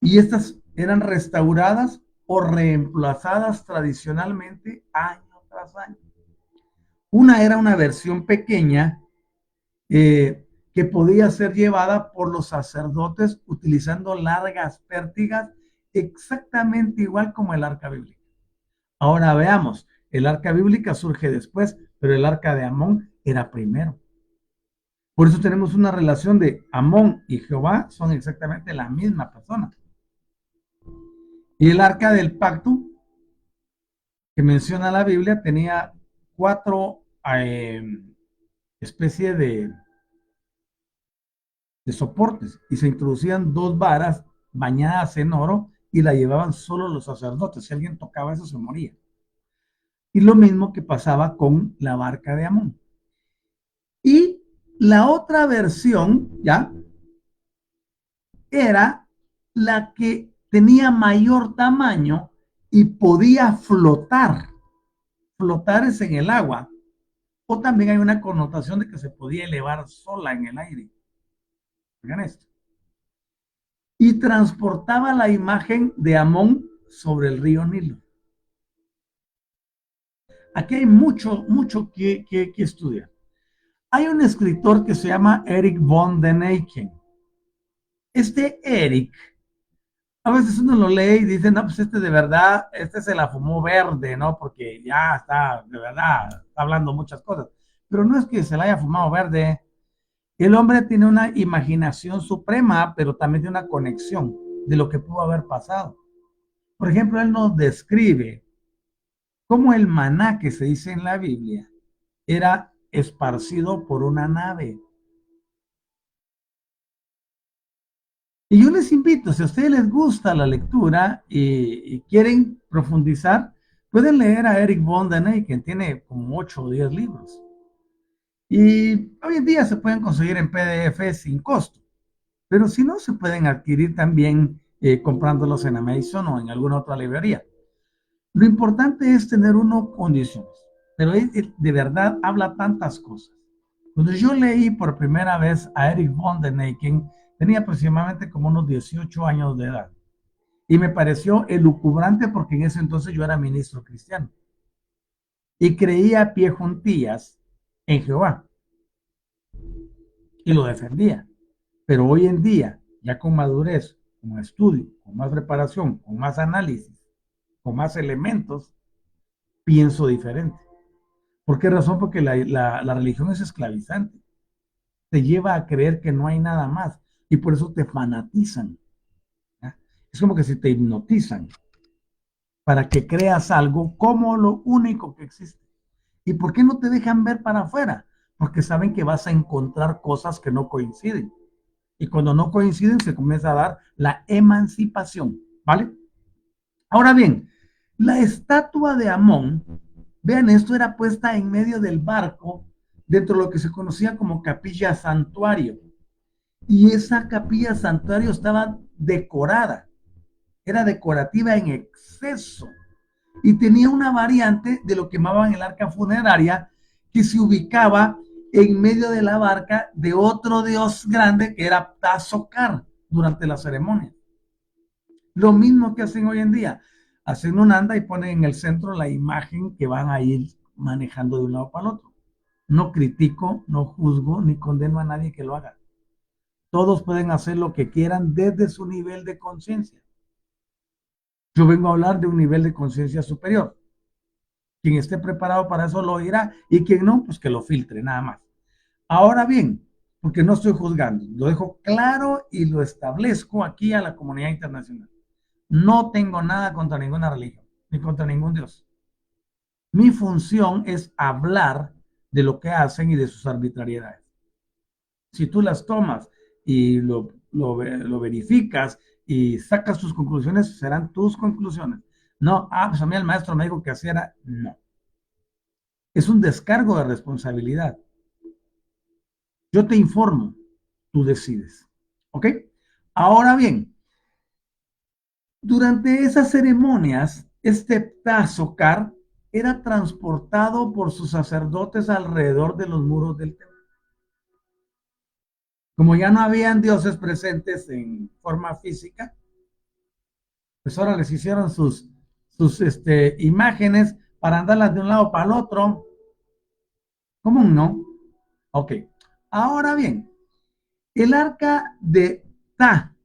Y estas eran restauradas o reemplazadas tradicionalmente año tras año. Una era una versión pequeña que podía ser llevada por los sacerdotes utilizando largas pértigas, exactamente igual como el arca bíblica. Ahora veamos, el arca bíblica surge después, pero el arca de Amón era primero. Por eso tenemos una relación de Amón y Jehová, son exactamente la misma persona. Y el arca del pacto que menciona la Biblia tenía 4 especies de soportes y se introducían 2 varas bañadas en oro y la llevaban solo los sacerdotes. Si alguien tocaba eso, se moría. Y lo mismo que pasaba con la barca de Amón. Y la otra versión, ¿ya? Era la que tenía mayor tamaño y podía flotar. Flotar es en el agua. O también hay una connotación de que se podía elevar sola en el aire. Oigan esto. Y transportaba la imagen de Amón sobre el río Nilo. Aquí hay mucho que estudiar. Hay un escritor que se llama Eric von Däniken. Este Eric, a veces uno lo lee y dice, no, pues este de verdad, este se la fumó verde, ¿no? Porque ya está, de verdad, está hablando muchas cosas. Pero no es que se la haya fumado verde. El hombre tiene una imaginación suprema, pero también tiene una conexión de lo que pudo haber pasado. Por ejemplo, él nos describe cómo el maná que se dice en la Biblia era esparcido por una nave. Y yo les invito, si a ustedes les gusta la lectura y quieren profundizar, pueden leer a Eric von Däniken, tiene como 8 o 10 libros. Y hoy en día se pueden conseguir en PDF sin costo, pero si no, se pueden adquirir también comprándolos en Amazon o en alguna otra librería. Lo importante es tener uno condiciones, pero de verdad habla tantas cosas. Cuando yo leí por primera vez a Eric von Däniken, Tenía aproximadamente como unos 18 años de edad. Y me pareció elucubrante porque en ese entonces yo era ministro cristiano. Y creía a pie juntillas en Jehová. Y lo defendía. Pero hoy en día, ya con madurez, con estudio, con más preparación, con más análisis, con más elementos, pienso diferente. ¿Por qué razón? Porque la religión es esclavizante. Te lleva a creer que no hay nada más. Y por eso te fanatizan. ¿Ya? Es como que si te hipnotizan para que creas algo como lo único que existe. ¿Y por qué no te dejan ver para afuera? Porque saben que vas a encontrar cosas que no coinciden. Y cuando no coinciden, se comienza a dar la emancipación. ¿Vale? Ahora bien, la estatua de Amón, vean, esto era puesta en medio del barco, dentro de lo que se conocía como capilla santuario. Y esa capilla santuario estaba decorada, era decorativa en exceso. Y tenía una variante de lo que llamaban el arca funeraria, que se ubicaba en medio de la barca de otro dios grande que era Tazocar durante la ceremonia. Lo mismo que hacen hoy en día. Hacen un anda y ponen en el centro la imagen que van a ir manejando de un lado para el otro. No critico, no juzgo, ni condeno a nadie que lo haga. Todos pueden hacer lo que quieran desde su nivel de conciencia. Yo vengo a hablar de un nivel de conciencia superior. Quien esté preparado para eso lo dirá y quien no, pues que lo filtre, nada más. Ahora bien, porque no estoy juzgando, lo dejo claro y lo establezco aquí a la comunidad internacional. No tengo nada contra ninguna religión, ni contra ningún Dios. Mi función es hablar de lo que hacen y de sus arbitrariedades. Si tú las tomas y lo verificas y sacas tus conclusiones, serán tus conclusiones. No, pues a mí el maestro me dijo que así era. No. Es un descargo de responsabilidad. Yo te informo, tú decides. ¿Ok? Ahora bien, durante esas ceremonias, este Tazocar era transportado por sus sacerdotes alrededor de los muros del templo. Como ya no habían dioses presentes en forma física, pues ahora les hicieron sus imágenes para andarlas de un lado para el otro. ¿Cómo no? Ok. Ahora bien, el arca de Ta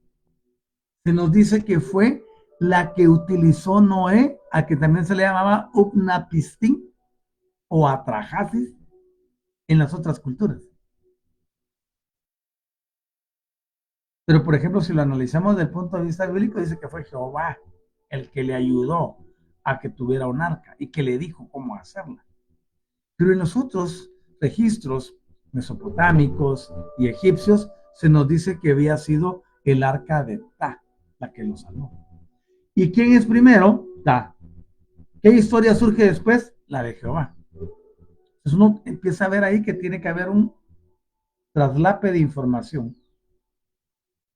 se nos dice que fue la que utilizó Noé, a que también se le llamaba Upnapistín o Atrahasis en las otras culturas. Pero, por ejemplo, si lo analizamos desde el punto de vista bíblico, dice que fue Jehová el que le ayudó a que tuviera un arca y que le dijo cómo hacerla. Pero en los otros registros mesopotámicos y egipcios se nos dice que había sido el arca de Ta la que lo salvó. ¿Y quién es primero? Ta. ¿Qué historia surge después? La de Jehová. Entonces uno empieza a ver ahí que tiene que haber un traslape de información,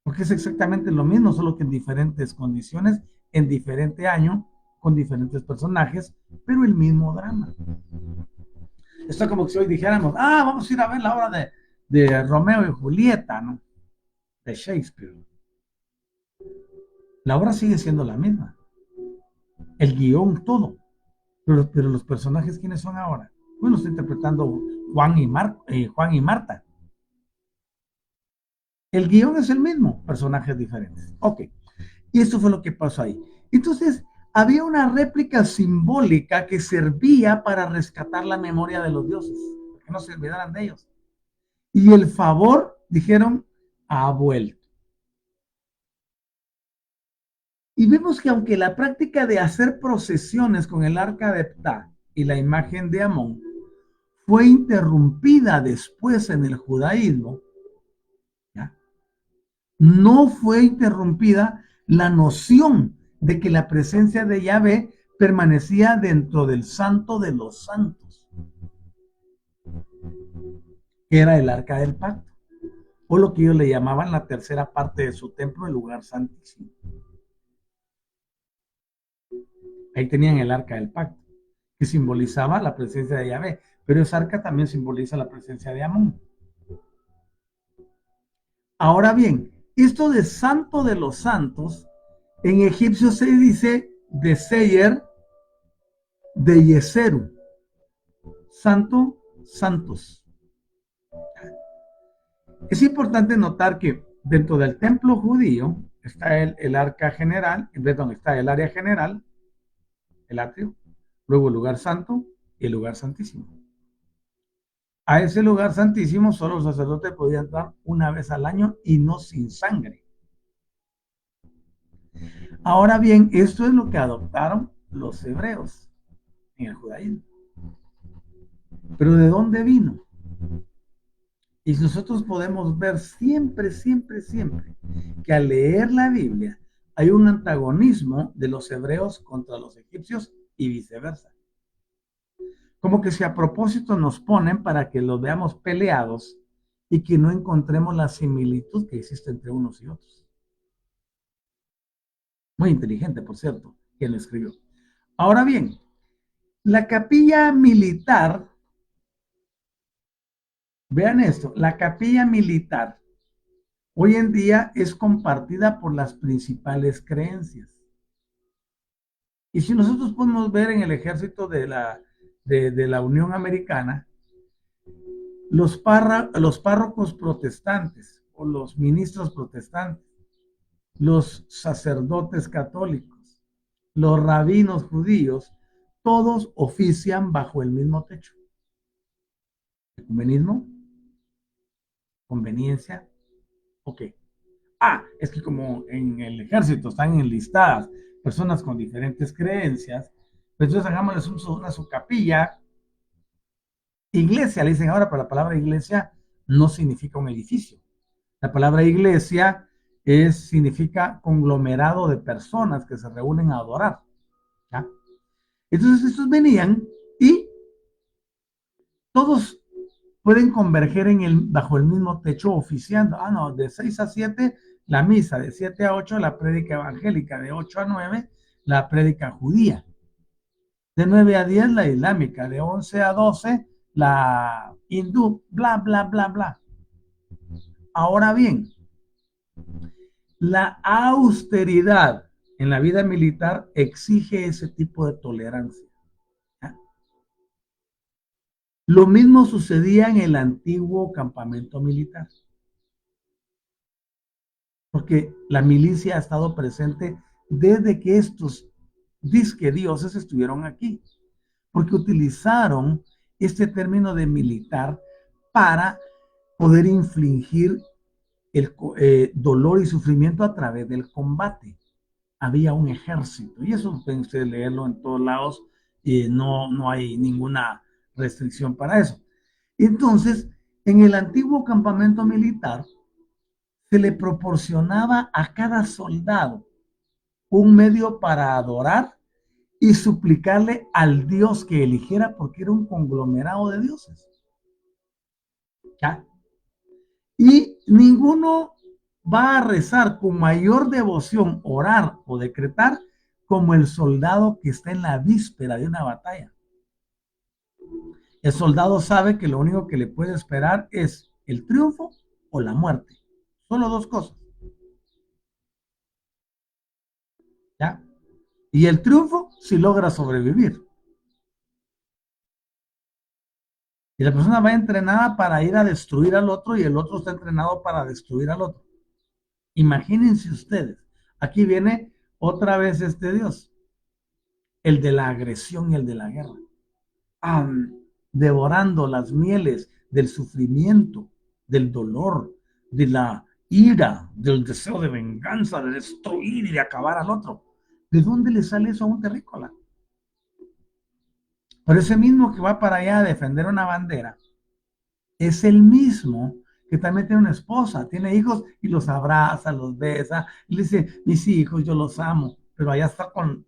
porque es exactamente lo mismo, solo que en diferentes condiciones, en diferente año, con diferentes personajes, pero el mismo drama. Esto es como que si hoy dijéramos, vamos a ir a ver la obra de Romeo y Julieta, ¿no? De Shakespeare. La obra sigue siendo la misma, el guión, todo, pero los personajes, ¿quiénes son ahora? Bueno, está interpretando Juan y Marta. El guión es el mismo, personajes diferentes. Ok, y esto fue lo que pasó ahí. Entonces, había una réplica simbólica que servía para rescatar la memoria de los dioses, que no se olvidaran de ellos. Y el favor, dijeron, ha vuelto. Y vemos que aunque la práctica de hacer procesiones con el arca de Ptah y la imagen de Amón fue interrumpida después en el judaísmo, ¿ya? No fue interrumpida la noción de que la presencia de Yahvé permanecía dentro del santo de los santos, que era el arca del pacto, o lo que ellos le llamaban la tercera parte de su templo, el lugar santísimo. Ahí tenían el arca del pacto, que simbolizaba la presencia de Yahvé, pero esa arca también simboliza la presencia de Amón. Ahora bien, Esto de santo de los santos, en egipcio se dice de Seyer de Yeseru, santo, santos. Es importante notar que dentro del templo judío está el arca general, perdón, está el área general, el atrio, luego el lugar santo y el lugar santísimo. A ese lugar santísimo solo los sacerdotes podían entrar una vez al año y no sin sangre. Ahora bien, esto es lo que adoptaron los hebreos en el judaísmo. Pero ¿de dónde vino? Y nosotros podemos ver siempre, siempre, siempre que al leer la Biblia hay un antagonismo de los hebreos contra los egipcios y viceversa. Como que si a propósito nos ponen para que los veamos peleados y que no encontremos la similitud que existe entre unos y otros. Muy inteligente, por cierto, quien lo escribió. Ahora bien, la capilla militar, vean esto, la capilla militar hoy en día es compartida por las principales creencias. Y si nosotros podemos ver en el ejército de la Unión Americana, los párrocos protestantes o los ministros protestantes, los sacerdotes católicos, los rabinos judíos, todos ofician bajo el mismo techo. ¿Ecumenismo? ¿Conveniencia? Ok. Es que como en el ejército están enlistadas personas con diferentes creencias, pues entonces hagámosles una su capilla. Iglesia, le dicen ahora, pero la palabra iglesia no significa un edificio. La palabra iglesia significa conglomerado de personas que se reúnen a adorar. ¿Ya? Entonces estos venían y todos pueden converger bajo el mismo techo oficiando. No, de 6 a 7 la misa, de 7 a 8 la prédica evangélica, de 8 a 9 la prédica judía, de 9 a 10 la islámica, de 11 a 12 la hindú, bla, bla, bla, bla. Ahora bien, la austeridad en la vida militar exige ese tipo de tolerancia. Lo mismo sucedía en el antiguo campamento militar, porque la milicia ha estado presente desde que estos disque dioses estuvieron aquí, porque utilizaron este término de militar para poder infligir el dolor y sufrimiento a través del combate. Había un ejército, y eso pueden ustedes leerlo en todos lados, y no hay ninguna restricción para eso. Entonces, en el antiguo campamento militar, se le proporcionaba a cada soldado un medio para adorar y suplicarle al Dios que eligiera, porque era un conglomerado de dioses. ¿Ya? Y ninguno va a rezar con mayor devoción, orar o decretar como el soldado que está en la víspera de una batalla. El soldado sabe que lo único que le puede esperar es el triunfo o la muerte. Solo dos cosas. ¿Ya? Y el triunfo si logra sobrevivir. Y la persona va entrenada para ir a destruir al otro y el otro está entrenado para destruir al otro. Imagínense ustedes. Aquí viene otra vez este Dios, el de la agresión y el de la guerra. Devorando las mieles del sufrimiento, del dolor, de la ira, del deseo de venganza, de destruir y de acabar al otro. ¿De dónde le sale eso a un terrícola? Pero ese mismo que va para allá a defender una bandera, es el mismo que también tiene una esposa, tiene hijos y los abraza, los besa, y le dice, mis hijos, yo los amo, pero allá está con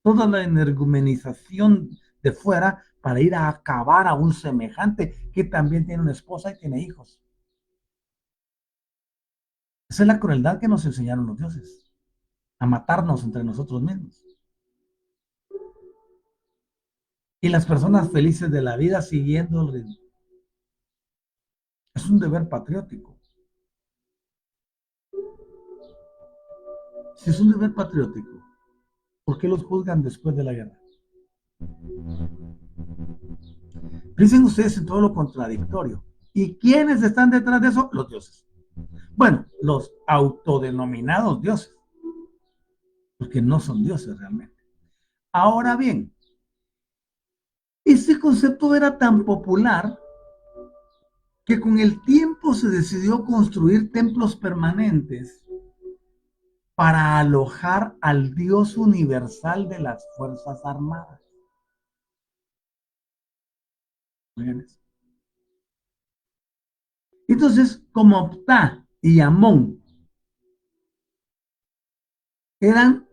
toda la energumenización de fuera para ir a acabar a un semejante que también tiene una esposa y tiene hijos. Esa es la crueldad que nos enseñaron los dioses, a matarnos entre nosotros mismos. Y las personas felices de la vida siguiendo el ritmo. Es un deber patriótico. Si es un deber patriótico, ¿por qué los juzgan después de la guerra? Piensen ustedes en todo lo contradictorio. ¿Y quiénes están detrás de eso? Los dioses. Bueno, los autodenominados dioses, porque no son dioses realmente. Ahora bien, este concepto era tan popular que con el tiempo se decidió construir templos permanentes para alojar al Dios universal de las Fuerzas Armadas. Entonces, como Ptah y Amón eran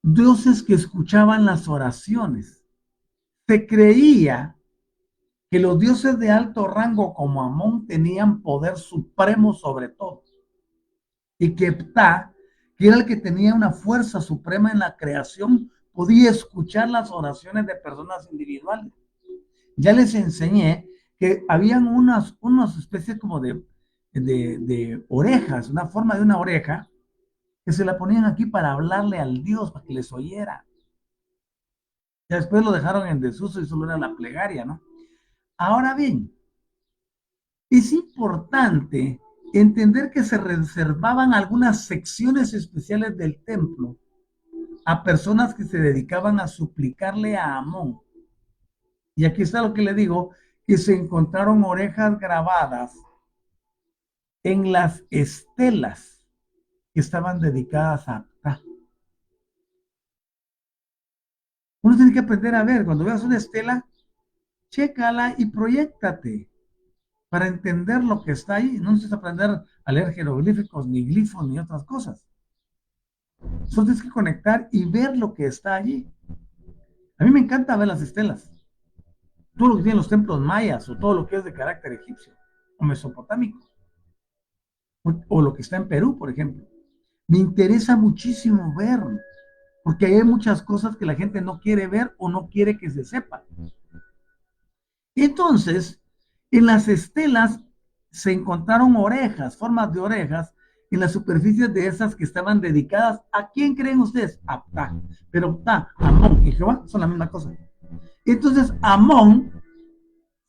dioses que escuchaban las oraciones, se creía que los dioses de alto rango como Amón tenían poder supremo sobre todo y que Ptah, que era el que tenía una fuerza suprema en la creación, podía escuchar las oraciones de personas individuales. Ya les enseñé que habían unas especies como de orejas, una forma de una oreja, que se la ponían aquí para hablarle al Dios, para que les oyera. Ya después lo dejaron en desuso y solo era la plegaria, ¿no? Ahora bien, es importante entender que se reservaban algunas secciones especiales del templo a personas que se dedicaban a suplicarle a Amón. Y aquí está lo que le digo, que se encontraron orejas grabadas en las estelas que estaban dedicadas a Ptah. Uno tiene que aprender a ver, cuando veas una estela, chécala y proyéctate para entender lo que está ahí. No necesitas aprender a leer jeroglíficos, ni glifos, ni otras cosas. Solo tienes que conectar y ver lo que está allí. A mí me encanta ver las estelas. Todo lo que tienen los templos mayas o todo lo que es de carácter egipcio o mesopotámico. O lo que está en Perú, por ejemplo. Me interesa muchísimo ver, porque hay muchas cosas que la gente no quiere ver o no quiere que se sepa. Entonces, en las estelas se encontraron orejas, formas de orejas, en las superficies de esas que estaban dedicadas. ¿A quién creen ustedes? A Ptah. Pero Ptah, Amón y Jehová son la misma cosa. Entonces, Amón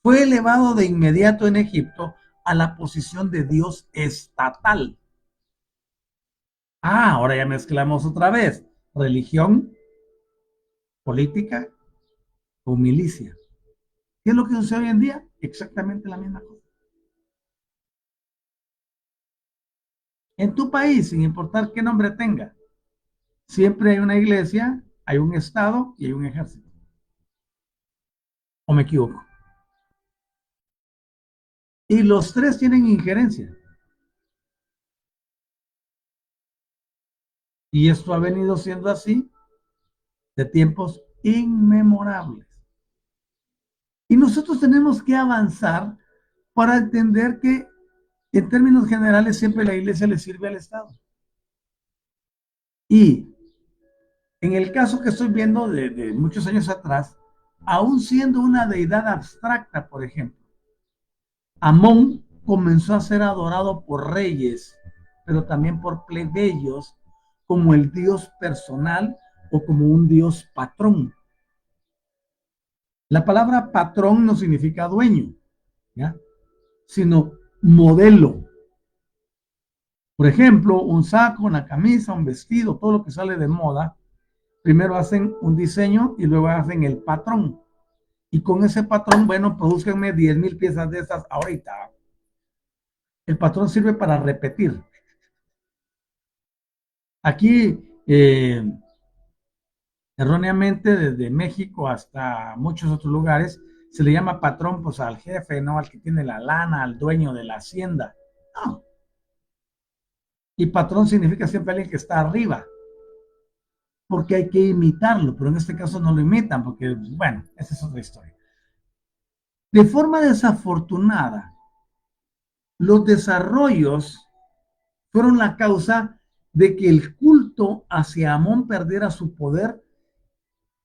fue elevado de inmediato en Egipto a la posición de Dios estatal. Ah, ahora ya mezclamos otra vez religión, política o milicia. ¿Qué es lo que sucede hoy en día? Exactamente la misma cosa. En tu país, sin importar qué nombre tenga, siempre hay una iglesia, hay un estado y hay un ejército. ¿O me equivoco? Y los tres tienen injerencia. Y esto ha venido siendo así de tiempos inmemorables. Y nosotros tenemos que avanzar para entender que en términos generales siempre la iglesia le sirve al Estado. Y en el caso que estoy viendo de muchos años atrás, aún siendo una deidad abstracta, por ejemplo, Amón comenzó a ser adorado por reyes, pero también por plebeyos, como el dios personal o como un dios patrón. La palabra patrón no significa dueño, ¿ya? Sino modelo. Por ejemplo, un saco, una camisa, un vestido, todo lo que sale de moda, primero hacen un diseño y luego hacen el patrón. Y con ese patrón, bueno, produzcanme 10,000 piezas de esas ahorita. El patrón sirve para repetir. Aquí, erróneamente, desde México hasta muchos otros lugares, se le llama patrón pues al jefe, ¿no? Al que tiene la lana, al dueño de la hacienda. No. Y patrón significa siempre alguien que está arriba, porque hay que imitarlo, pero en este caso no lo imitan, porque, bueno, esa es otra historia. De forma desafortunada, los desarrollos fueron la causa de que el culto hacia Amón perdiera su poder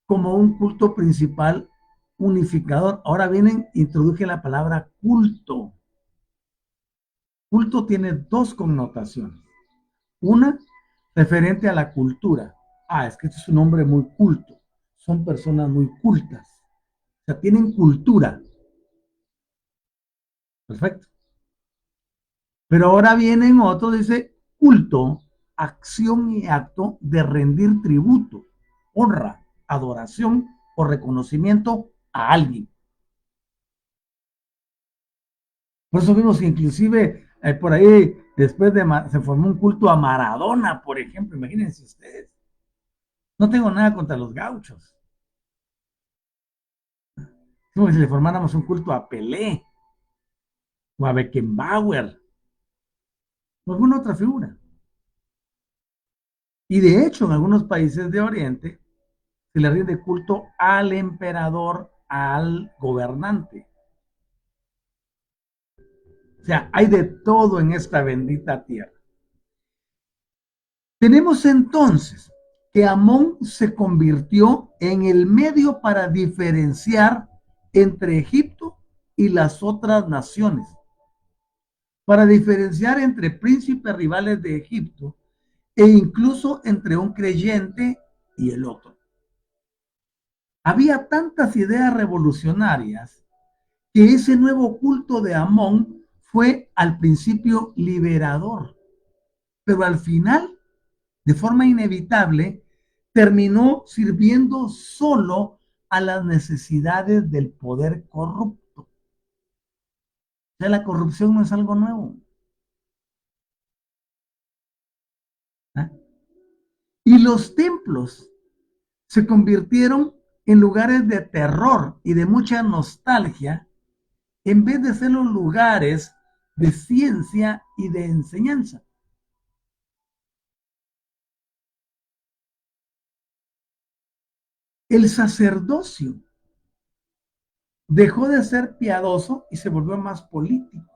como un culto principal unificador. Ahora vienen, introduje la palabra culto. Culto tiene dos connotaciones. Una, referente a la cultura. Ah, es que este es un hombre muy culto. Son personas muy cultas. O sea, tienen cultura. Perfecto. Pero ahora vienen otros, dice, culto, acción y acto de rendir tributo, honra, adoración o reconocimiento a alguien. Por eso vimos que inclusive por ahí después se formó un culto a Maradona, por ejemplo, imagínense ustedes. No tengo nada contra los gauchos. Es como si le formáramos un culto a Pelé o a Beckenbauer o alguna otra figura. Y de hecho, en algunos países de Oriente se le rinde culto al emperador, al gobernante. O sea, hay de todo en esta bendita tierra. Tenemos entonces que Amón se convirtió en el medio para diferenciar entre Egipto y las otras naciones, para diferenciar entre príncipes rivales de Egipto e incluso entre un creyente y el otro. Había tantas ideas revolucionarias que ese nuevo culto de Amón fue al principio liberador, pero al final, de forma inevitable, terminó sirviendo solo a las necesidades del poder corrupto. O sea, la corrupción no es algo nuevo. ¿Eh? Y los templos se convirtieron en lugares de terror y de mucha nostalgia en vez de ser los lugares de ciencia y de enseñanza. El sacerdocio dejó de ser piadoso y se volvió más político.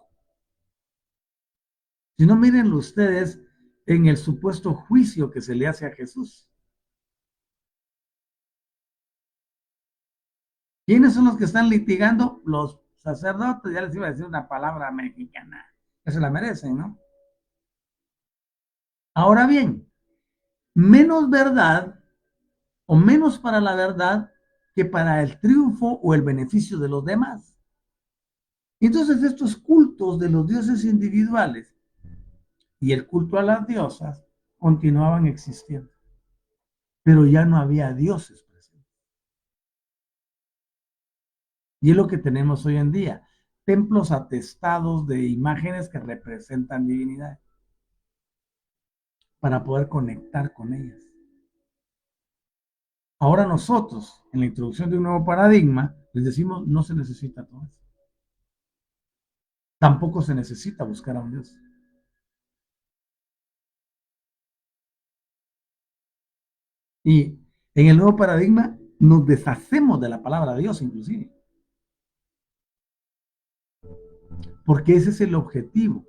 Si no, miren ustedes en el supuesto juicio que se le hace a Jesús. ¿Quiénes son los que están litigando? Los sacerdotes. Ya les iba a decir una palabra mexicana, que se la merecen, ¿no? Ahora bien, menos verdad o menos para la verdad que para el triunfo o el beneficio de los demás. Entonces estos cultos de los dioses individuales y el culto a las diosas continuaban existiendo, pero ya no había dioses presentes. Y es lo que tenemos hoy en día, templos atestados de imágenes que representan divinidad para poder conectar con ellas. Ahora nosotros, en la introducción de un nuevo paradigma, les decimos, no se necesita todo eso. Tampoco se necesita buscar a un Dios. Y en el nuevo paradigma nos deshacemos de la palabra Dios inclusive. Porque ese es el objetivo,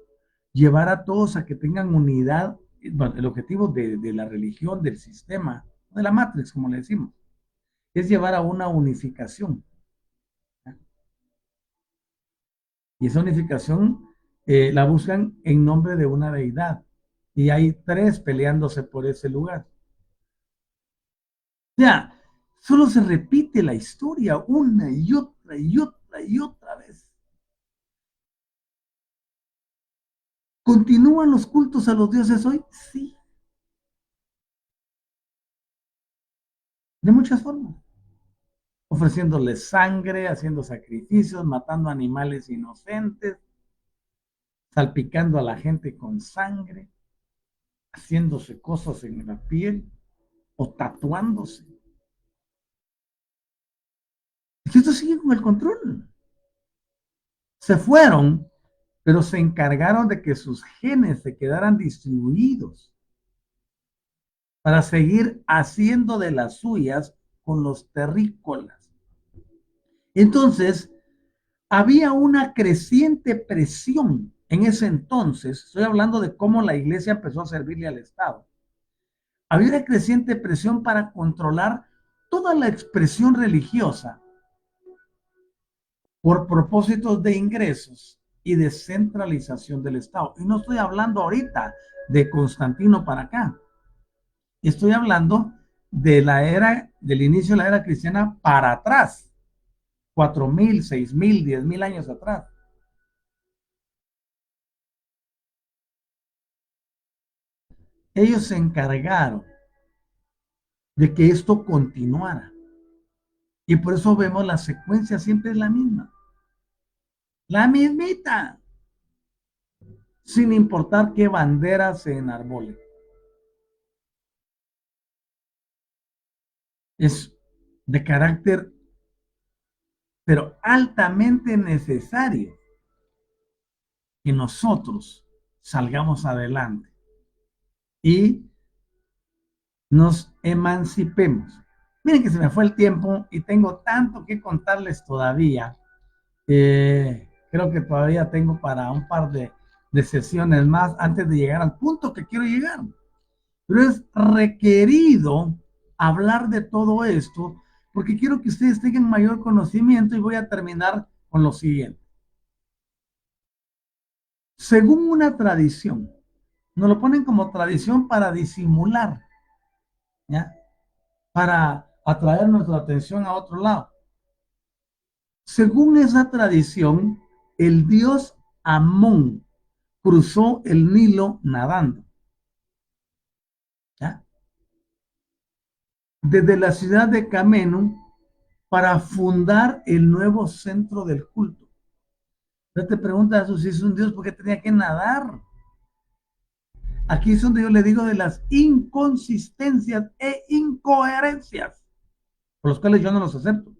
llevar a todos a que tengan unidad, bueno, el objetivo de la religión, del sistema, de la matrix, como le decimos, es llevar a una unificación. Y esa unificación la buscan en nombre de una deidad. Y hay tres peleándose por ese lugar. O sea, solo se repite la historia una y otra y otra y otra vez. ¿Continúan los cultos a los dioses hoy? Sí, de muchas formas. Ofreciéndoles sangre, haciendo sacrificios, matando animales inocentes, salpicando a la gente con sangre, haciéndose cosas en la piel o tatuándose. Y esto sigue con el control. Se fueron, pero se encargaron de que sus genes se quedaran distribuidos para seguir haciendo de las suyas con los terrícolas. Entonces, había una creciente presión en ese entonces, estoy hablando de cómo la iglesia empezó a servirle al Estado. Había una creciente presión para controlar toda la expresión religiosa por propósitos de ingresos y de centralización del Estado. Y no estoy hablando ahorita de Constantino para acá. Estoy hablando del inicio de la era cristiana para atrás, 4.000, 6.000, 10.000 años atrás. Ellos se encargaron de que esto continuara. Y por eso vemos la secuencia siempre es la misma. La mismita. Sin importar qué bandera se enarbole. Es de carácter, pero altamente necesario que nosotros salgamos adelante y nos emancipemos. Miren que se me fue el tiempo y tengo tanto que contarles todavía. Creo que todavía tengo para un par de sesiones más antes de llegar al punto que quiero llegar. Pero es requerido hablar de todo esto porque quiero que ustedes tengan mayor conocimiento y voy a terminar con lo siguiente. Según una tradición, nos lo ponen como tradición para disimular, ¿ya? Para atraer nuestra atención a otro lado. Según esa tradición, el dios Amón cruzó el Nilo nadando, ¿ya? Desde la ciudad de Cameno para fundar el nuevo centro del culto. Entonces te preguntas, si es un dios, ¿por qué tenía que nadar? Aquí es donde yo le digo de las inconsistencias e incoherencias, por los cuales yo no los acepto.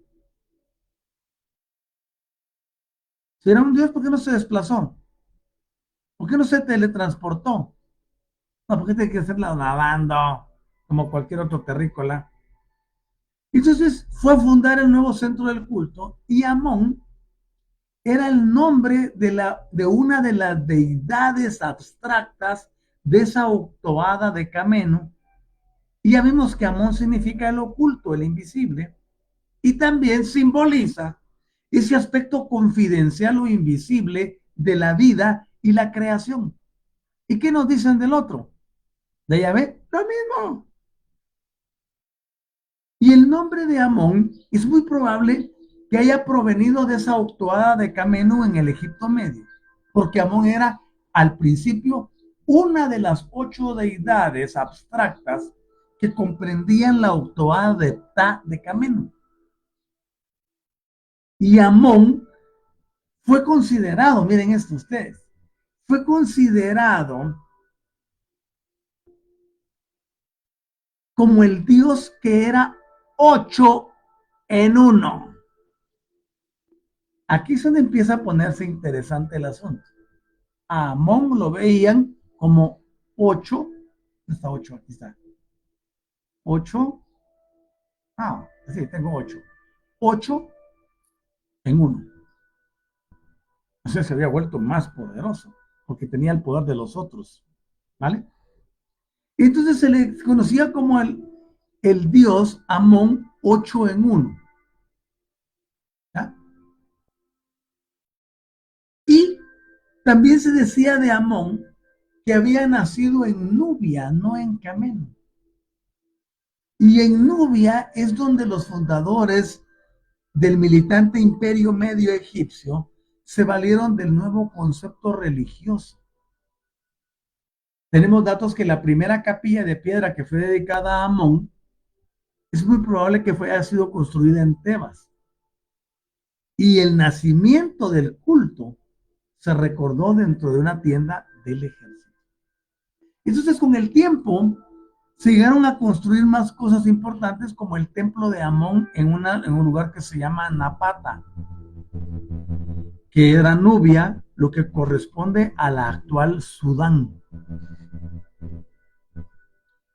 Si era un dios, ¿por qué no se desplazó? ¿Por qué no se teletransportó? No, ¿por qué tiene que hacerla nadando como cualquier otro terrícola? Entonces fue a fundar el nuevo centro del culto y Amón era el nombre de una de las deidades abstractas de esa octoada de Cameno. Y ya vimos que Amón significa el oculto, el invisible, y también simboliza ese aspecto confidencial o invisible de la vida y la creación. ¿Y qué nos dicen del otro? De Yahvé, lo mismo. Y el nombre de Amón es muy probable que haya provenido de esa octoada de Cameno en el Egipto Medio, porque Amón era al principio una de las 8 deidades abstractas que comprendían la octoada de Ptah de Cameno. Y Amón fue considerado, miren esto ustedes, fue considerado como el dios que era 8 en uno. Aquí es donde empieza a ponerse interesante el asunto. A Amón lo veían como 8. ¿Dónde está 8? Aquí está. 8. Ah, sí, tengo 8. 8 en uno. O sea, se había vuelto más poderoso porque tenía el poder de los otros. ¿Vale? Y entonces se le conocía como el dios Amón 8 en uno. ¿Ya? Y también se decía de Amón que había nacido en Nubia, no en Cameno. Y en Nubia es donde los fundadores del militante imperio medio egipcio se valieron del nuevo concepto religioso. Tenemos datos que la primera capilla de piedra que fue dedicada a Amón es muy probable que haya sido construida en Tebas. Y el nacimiento del culto se recordó dentro de una tienda del ejército. Entonces, con el tiempo, se llegaron a construir más cosas importantes como el templo de Amón en un lugar que se llama Napata, que era Nubia, lo que corresponde a la actual Sudán.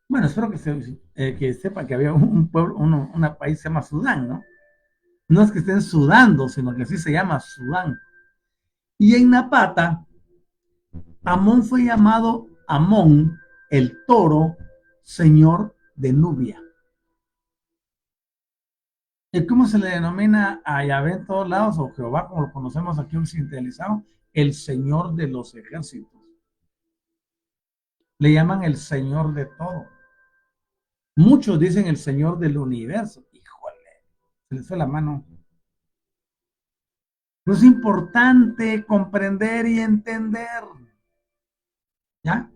Bueno, espero que sepa que había un pueblo, un país que se llama Sudán, ¿no? No es que estén sudando, sino que así se llama Sudán. Y en Napata, Amón fue llamado Amón, el toro, señor de Nubia. ¿Y cómo se le denomina a Yahvé en todos lados, o Jehová, como lo conocemos aquí occidentalizado? El Señor de los ejércitos. Le llaman el Señor de todo. Muchos dicen el Señor del universo. Híjole, se les fue la mano. Pero es importante comprender y entender. ¿Ya?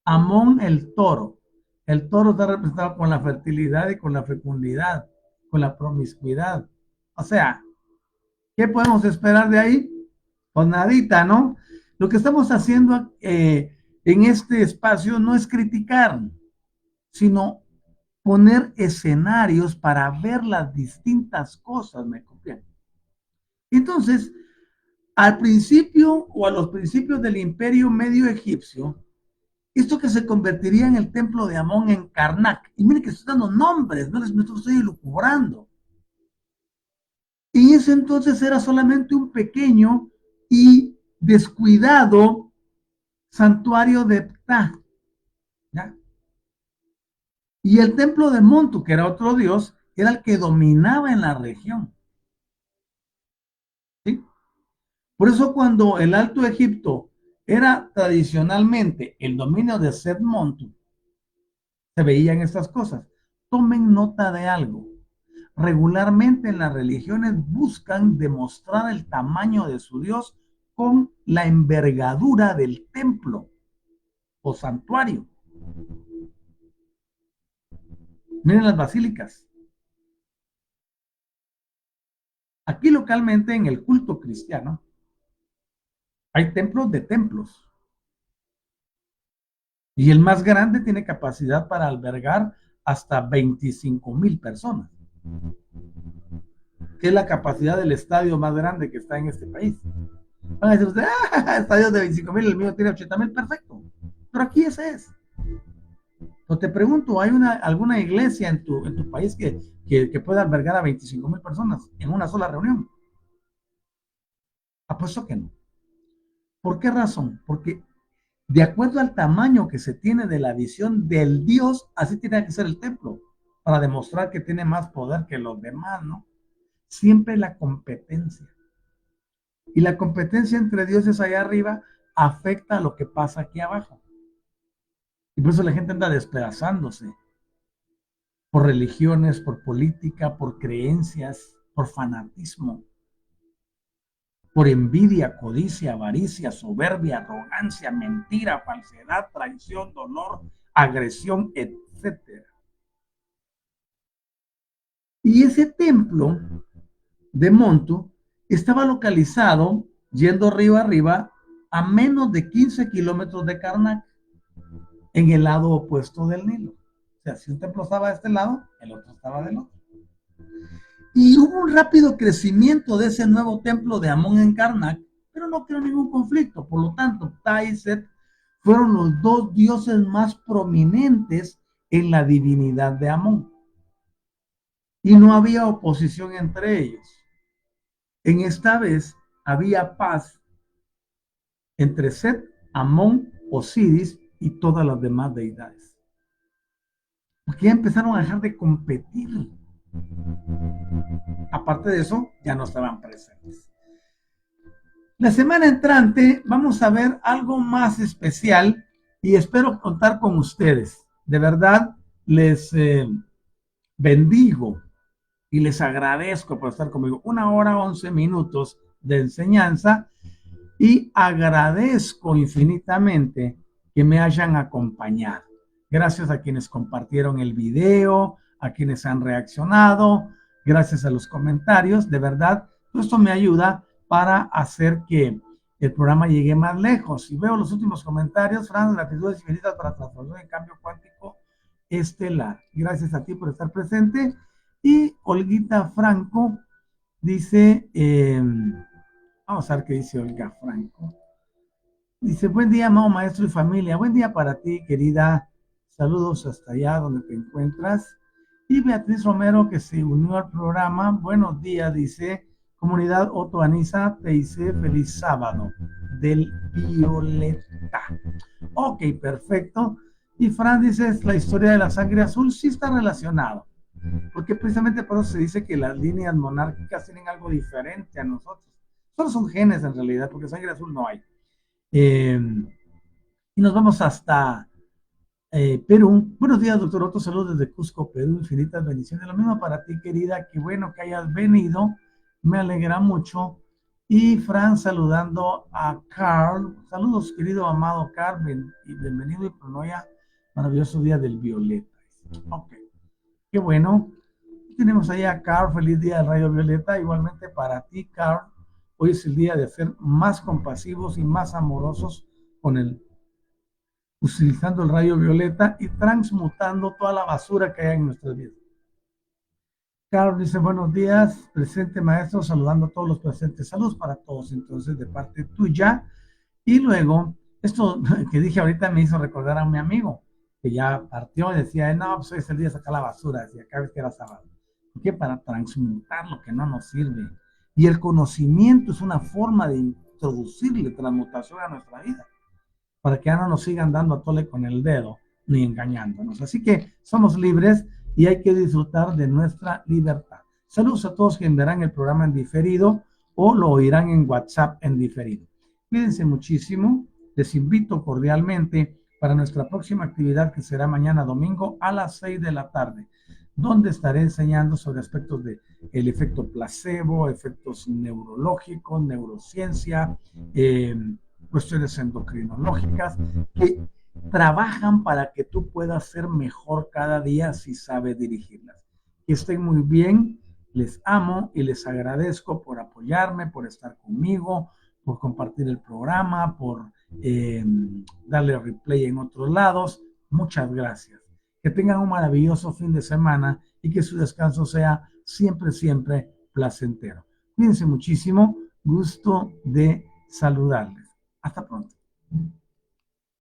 Amón el toro. El toro está representado con la fertilidad y con la fecundidad, con la promiscuidad. O sea, ¿qué podemos esperar de ahí? Pues nadita, ¿no? Lo que estamos haciendo en este espacio no es criticar, sino poner escenarios para ver las distintas cosas, ¿me copian? Entonces, al principio o a los principios del imperio medio egipcio, esto que se convertiría en el templo de Amón en Karnak, y miren que estoy dando nombres, no les estoy elucubrando. Y ese entonces era solamente un pequeño y descuidado santuario de Ptah, ¿ya? Y el templo de Montu, que era otro dios, era el que dominaba en la región, ¿sí? Por eso cuando el Alto Egipto era tradicionalmente el dominio de Set Montu, se veían estas cosas. Tomen nota de algo. Regularmente en las religiones buscan demostrar el tamaño de su Dios con la envergadura del templo o santuario. Miren las basílicas. Aquí localmente en el culto cristiano hay templos de templos y el más grande tiene capacidad para albergar hasta 25,000 personas, que es la capacidad del estadio más grande que está en este país. Van a decir ustedes, estadio de 25,000, el mío tiene 80,000, perfecto. Pero aquí ese es. O te pregunto, ¿hay alguna iglesia en tu país que pueda albergar a 25,000 personas en una sola reunión? Apuesto que no. ¿Por qué razón? Porque de acuerdo al tamaño que se tiene de la visión del Dios, así tiene que ser el templo, para demostrar que tiene más poder que los demás, ¿no? Siempre la competencia. Y la competencia entre dioses allá arriba afecta a lo que pasa aquí abajo. Y por eso la gente anda despedazándose por religiones, por política, por creencias, por fanatismo, por envidia, codicia, avaricia, soberbia, arrogancia, mentira, falsedad, traición, dolor, agresión, etcétera. Y ese templo de Montu estaba localizado, yendo río arriba, a menos de 15 kilómetros de Karnak, en el lado opuesto del Nilo. O sea, si un templo estaba de este lado, el otro estaba del otro. Y hubo un rápido crecimiento de ese nuevo templo de Amón en Karnak, pero no creó ningún conflicto. Por lo tanto, Ptah y Set fueron los dos dioses más prominentes en la divinidad de Amón. Y no había oposición entre ellos. En esta vez había paz entre Set, Amón, Osiris y todas las demás deidades. Porque ya empezaron a dejar de competir. Aparte de eso, ya no estaban presentes. La semana entrante vamos a ver algo más especial y espero contar con ustedes. De verdad, les bendigo y les agradezco por estar conmigo. 1 hora 11 minutos de enseñanza y agradezco infinitamente que me hayan acompañado. Gracias a quienes compartieron el video, a quienes han reaccionado, gracias a los comentarios. De verdad, esto me ayuda para hacer que el programa llegue más lejos. Y veo los últimos comentarios. Fran, latitudes infinitas para transformación en cambio cuántico estelar. Gracias a ti por estar presente. Y Olguita Franco dice, vamos a ver qué dice Olga Franco. Dice, buen día, amado maestro y familia. Buen día para ti, querida. Saludos hasta allá donde te encuentras. Y Beatriz Romero, que se unió al programa. Buenos días, dice. Comunidad Otto Anisa, te dice feliz sábado del Violeta. Ok, perfecto. Y Fran dice, la historia de la sangre azul sí está relacionado. Porque precisamente por eso se dice que las líneas monárquicas tienen algo diferente a nosotros. Solo son genes en realidad, porque sangre azul no hay. Y nos vamos hasta Perú. Buenos días, doctor Otto. Saludos desde Cusco, Perú. Infinitas bendiciones. Lo mismo para ti, querida. Qué bueno que hayas venido. Me alegra mucho. Y Fran saludando a Carl. Saludos, querido amado Carl. Y bienvenido y pronoya. Maravilloso día del Violeta. Ok, qué bueno. Tenemos ahí a Carl. Feliz día del rayo violeta. Igualmente para ti, Carl. Hoy es el día de ser más compasivos y más amorosos con el utilizando el rayo violeta y transmutando toda la basura que hay en nuestras vidas. Carlos dice, buenos días, presente maestro, saludando a todos los presentes. Saludos para todos, entonces, de parte tuya. Y luego, esto que dije ahorita me hizo recordar a mi amigo, que ya partió y decía, no, pues hoy es el día de sacar la basura, decía, cada vez que era sábado. ¿Por qué? Para transmutar lo que no nos sirve. Y el conocimiento es una forma de introducirle transmutación a nuestra vida, para que ya no nos sigan dando a tole con el dedo ni engañándonos. Así que somos libres y hay que disfrutar de nuestra libertad. Saludos a todos quienes verán el programa en diferido o lo oirán en WhatsApp en diferido. Cuídense muchísimo. Les invito cordialmente para nuestra próxima actividad que será mañana domingo a las 6 de la tarde, donde estaré enseñando sobre aspectos de el efecto placebo, efectos neurológicos, neurociencia, cuestiones endocrinológicas que trabajan para que tú puedas ser mejor cada día si sabes dirigirlas. Que estén muy bien, les amo y les agradezco por apoyarme, por estar conmigo, por compartir el programa, por darle replay en otros lados. Muchas gracias. Que tengan un maravilloso fin de semana y que su descanso sea siempre, siempre placentero. Cuídense muchísimo. Gusto de saludarles. Hasta pronto.